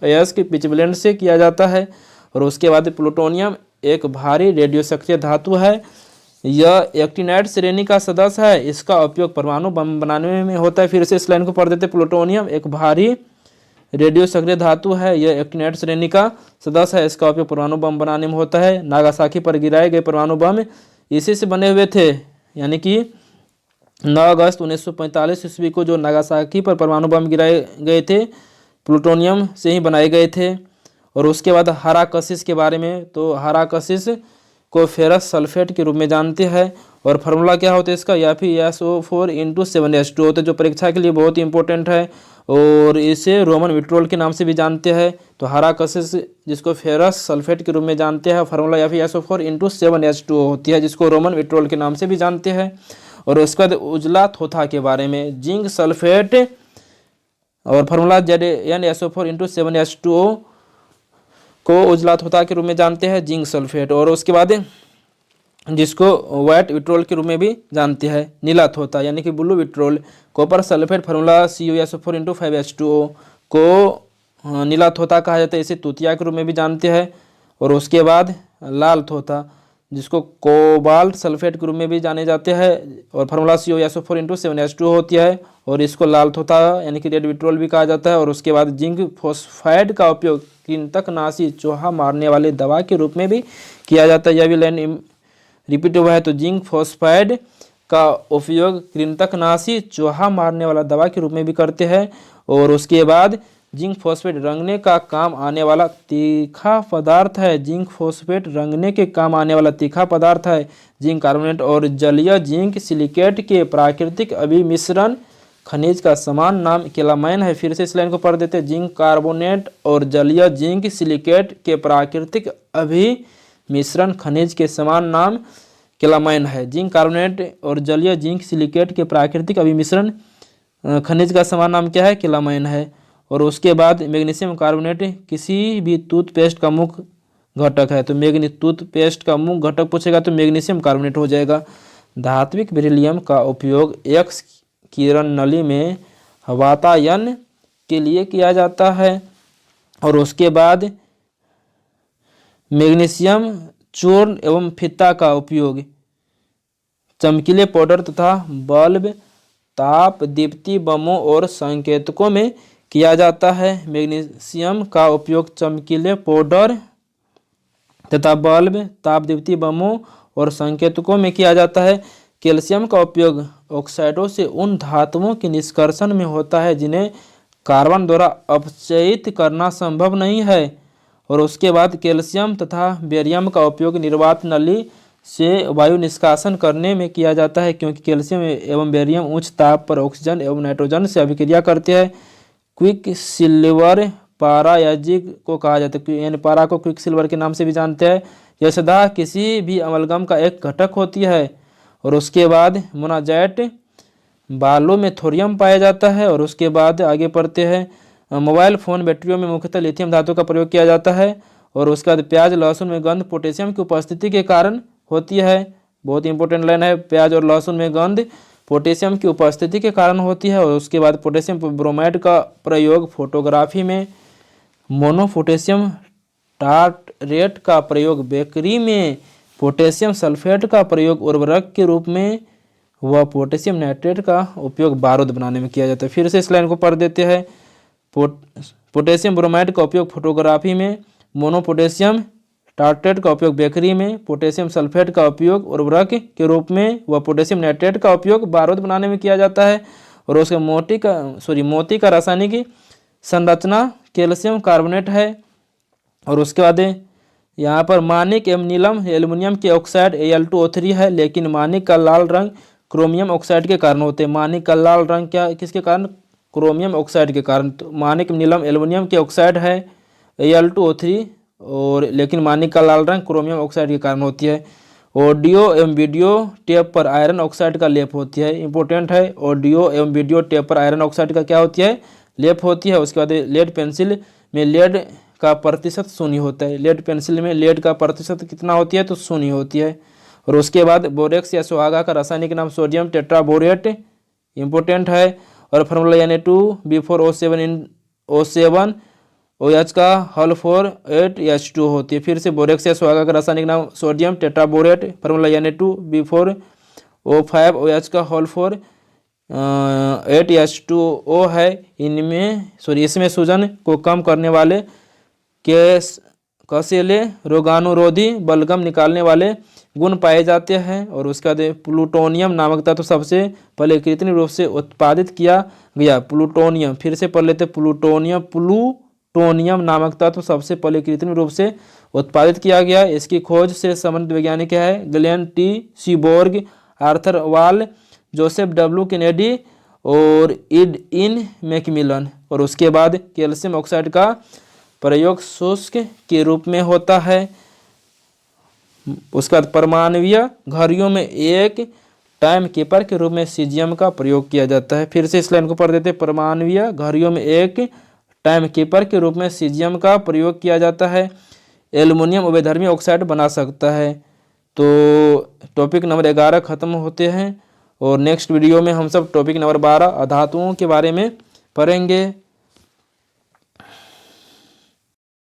अयस्क पिचब्लेंट से किया जाता है। और उसके बाद प्लूटोनियम एक भारी रेडियो सक्रिय धातु है। यह एक्टिनाइड श्रेणी का सदस्य है। इसका उपयोग परमाणु बम बनाने में होता है। फिर से इस लाइन को पढ़ देते। प्लूटोनियम एक भारी रेडियो सक्रिय धातु है। यह एक्टिनाइड श्रेणी का सदस्य है। इसका उपयोग परमाणु बम बनाने में होता है। नागासाकी पर गिराए गए परमाणु बम इसी से बने हुए थे। यानी कि 9 अगस्त 1945 ईस्वी को जो नागासाकी पर परमाणु बम गिराए गए थे, प्लूटोनियम से ही बनाए गए थे। और उसके बाद हाराकसिस के बारे में, तो हाराकसिस को फेरस सल्फेट के रूप में जानते हैं। और फार्मूला क्या होता है इसका? FeSO4 × 7H2 होता है, जो परीक्षा के लिए बहुत ही इंपॉर्टेंट है। और इसे रोमन विट्रोल के नाम से भी जानते हैं। तो हाराकसिस जिसको फेरस सल्फेट के रूप में जानते हैं, फार्मूला FeSO4 × 7H2 होती है, जिसको रोमन विट्रोल के नाम से भी जानते हैं। और उसके बाद उजला थोथा के बारे में, जिंक सल्फेट और फार्मूला ZnSO4 × 7H2O को उजला थोथा के रूप में जानते हैं, जिंक सल्फेट। और उसके बाद जिसको व्हाइट विट्रोल के रूप में भी जानते हैं, नीला थोथा यानी कि blue vitriol. Copper sulphate formula CuSO4 × 5H2O को नीला थोथा कहा जाता है, इसे तूतिया के रूप में भी जानते हैं। और उसके बाद लाल थोथा जिसको कोबाल्ट सल्फेट के रूप में भी जाने जाते हैं, और फार्मूला CuSO4 × 7H2O होती है। और इसको लाल थोथा यानी कि रेड विट्रोल भी कहा जाता है। और उसके बाद जिंक फॉस्फाइड का उपयोग कृंतकनाशी चूहा मारने वाले दवा के रूप में भी किया जाता है। यह भी लाइन रिपीट हुआ है। तो जिंक फॉस्फाइड का उपयोग कृंतकनाशी चूहा मारने वाला दवा के रूप में भी करते हैं। और उसके बाद जिंक फॉस्फेट रंगने का काम आने वाला तीखा पदार्थ है। जिंक फॉस्फेट रंगने के काम आने वाला तीखा पदार्थ है। जिंक कार्बोनेट और जलीय जिंक सिलिकेट के प्राकृतिक अभिमिश्रण खनिज का समान नाम केलामाइन है। फिर से इस लाइन को पढ़ देते हैं। जिंक कार्बोनेट और जलीय जिंक सिलिकेट के प्राकृतिक अभिमिश्रण खनिज के समान नाम कैलामाइन है। जिंक कार्बोनेट और जलीय जिंक सिलिकेट के प्राकृतिक अभिमिश्रण खनिज का समान नाम क्या है? कैलामाइन है। और उसके बाद मैग्नीशियम कार्बोनेट किसी भी टूथपेस्ट का मुख्य घटक है। तो टूथपेस्ट का मुख्य घटक पूछेगा तो मैग्नीशियम कार्बोनेट हो जाएगा। धात्विक बेरिलियम का उपयोग एक्स किरण नली में वातायन के लिए किया जाता है। और उसके बाद मैग्नीशियम चूर्ण एवं फीता का उपयोग चमकीले पाउडर तथा बल्ब, ताप दीप्ति बमों और संकेतकों में किया जाता है। मैग्नीशियम का उपयोग चमकीले पाउडर तथा बल्ब, ताप दीप्ति बमों और संकेतकों में किया जाता है। कैल्शियम का उपयोग ऑक्साइडों से उन धातुओं के निष्कर्षण में होता है जिन्हें कार्बन द्वारा अपचयित करना संभव नहीं है। और उसके बाद कैल्शियम तथा बेरियम का उपयोग निर्वात नली से वायु निष्कासन करने में किया जाता है, क्योंकि कैल्शियम एवं बेरियम उच्च ताप पर ऑक्सीजन एवं नाइट्रोजन से अभिक्रिया करते हैं। क्विक सिल्वर पारा या जिंक को कहा जाता है, यानी पारा को क्विक सिल्वर के नाम से भी जानते हैं। यह सदा किसी भी अमलगम का एक घटक होती है। और उसके बाद मोनाजाइट बालों में थोरियम पाया जाता है। और उसके बाद आगे पढ़ते हैं मोबाइल फ़ोन बैटरियों में मुख्यतः लिथियम धातु का प्रयोग किया जाता है। और उसके बाद प्याज लहसुन में गंध पोटेशियम की उपस्थिति के कारण होती है। बहुत इंपॉर्टेंट लाइन है, प्याज और लहसुन में गंध पोटेशियम की उपस्थिति के कारण होती है। और उसके बाद पोटेशियम ब्रोमाइड का प्रयोग फोटोग्राफी में, मोनोपोटेशियम टार्टरेट का प्रयोग बेकरी में, पोटेशियम सल्फेट का प्रयोग उर्वरक के रूप में व पोटेशियम नाइट्रेट का उपयोग बारूद बनाने में किया जाता है। फिर से इस लाइन को पढ़ देते हैं। पोटेशियम ब्रोमाइड का उपयोग फोटोग्राफी में, मोनोपोटेशियम टार्टरेट का उपयोग बेकरी में, पोटेशियम सल्फेट का उपयोग उर्वरक के रूप में व पोटेशियम नाइट्रेट का उपयोग बारूद बनाने में किया जाता है। और उसके मोती का रासायनिक संरचना कैल्शियम कार्बोनेट है। और उसके बाद यहाँ पर मानिक एवं नीलम एल्युमिनियम के ऑक्साइड Al2O3 है, लेकिन मानिक का लाल रंग क्रोमियम ऑक्साइड के कारण होते हैं। मानिक का लाल रंग किसके कारण? क्रोमियम ऑक्साइड के कारण। तो मानिक नीलम एल्युमिनियम के ऑक्साइड है Al2O3, और लेकिन मानिक का लाल रंग क्रोमियम ऑक्साइड के कारण होती है। ऑडियो एवं वीडियो टेप पर आयरन ऑक्साइड का लेप होती है। इंपॉर्टेंट है, ऑडियो एवं वीडियो टेप पर आयरन ऑक्साइड का क्या होती है? लेप होती है। उसके बाद लेड पेंसिल में लेड का प्रतिशत शून्य होता है। लेड पेंसिल में लेड का प्रतिशत कितना होती है? तो शून्य होती है। और उसके बाद बोरेक्स या सुहागा का रासायनिक नाम सोडियम टेट्राबोरेट इंपॉर्टेंट है। और फार्मूला Na2B4O7 OH का हल 4 8H2 होती है। फिर से बोरेक्स या सुहागा का रासायनिक नाम sodium tetraborate, formula Na2B4O5 OH का हल 4 8H2O है। इसमें सूजन को कम करने वाले कसेले रोगानुरोधी बलगम निकालने वाले गुण पाए जाते हैं। और उसके बाद प्लूटोनियम नामक तत्व सबसे पहले कृत्रिम रूप से उत्पादित किया गया। प्लूटोनियम, फिर से पढ़ लेते। प्लूटोनियम नामक तत्व सबसे पहले कृत्रिम रूप से उत्पादित किया गया। इसकी खोज से संबंधित वैज्ञानिक है ग्लेन टी सीबोर्ग, आर्थर वाल, जोसेफ डब्ल्यू केनेडी और इन मैकमिलन। और उसके बाद कैल्शियम ऑक्साइड का प्रयोग शुष्क के रूप में होता है। उसके बाद परमाणवीय घड़ियों में एक टाइम कीपर के रूप में सीजियम का प्रयोग किया जाता है। फिर से इस लाइन को पढ़ देते। परमाणवीय घड़ियों में एक टाइम कीपर के रूप में सीजियम का प्रयोग किया जाता है। एल्युमिनियम उभयधर्मी ऑक्साइड बना सकता है। तो टॉपिक नंबर 11 खत्म होते हैं। और नेक्स्ट वीडियो में हम सब टॉपिक नंबर 12 अधातुओं के बारे में पढ़ेंगे।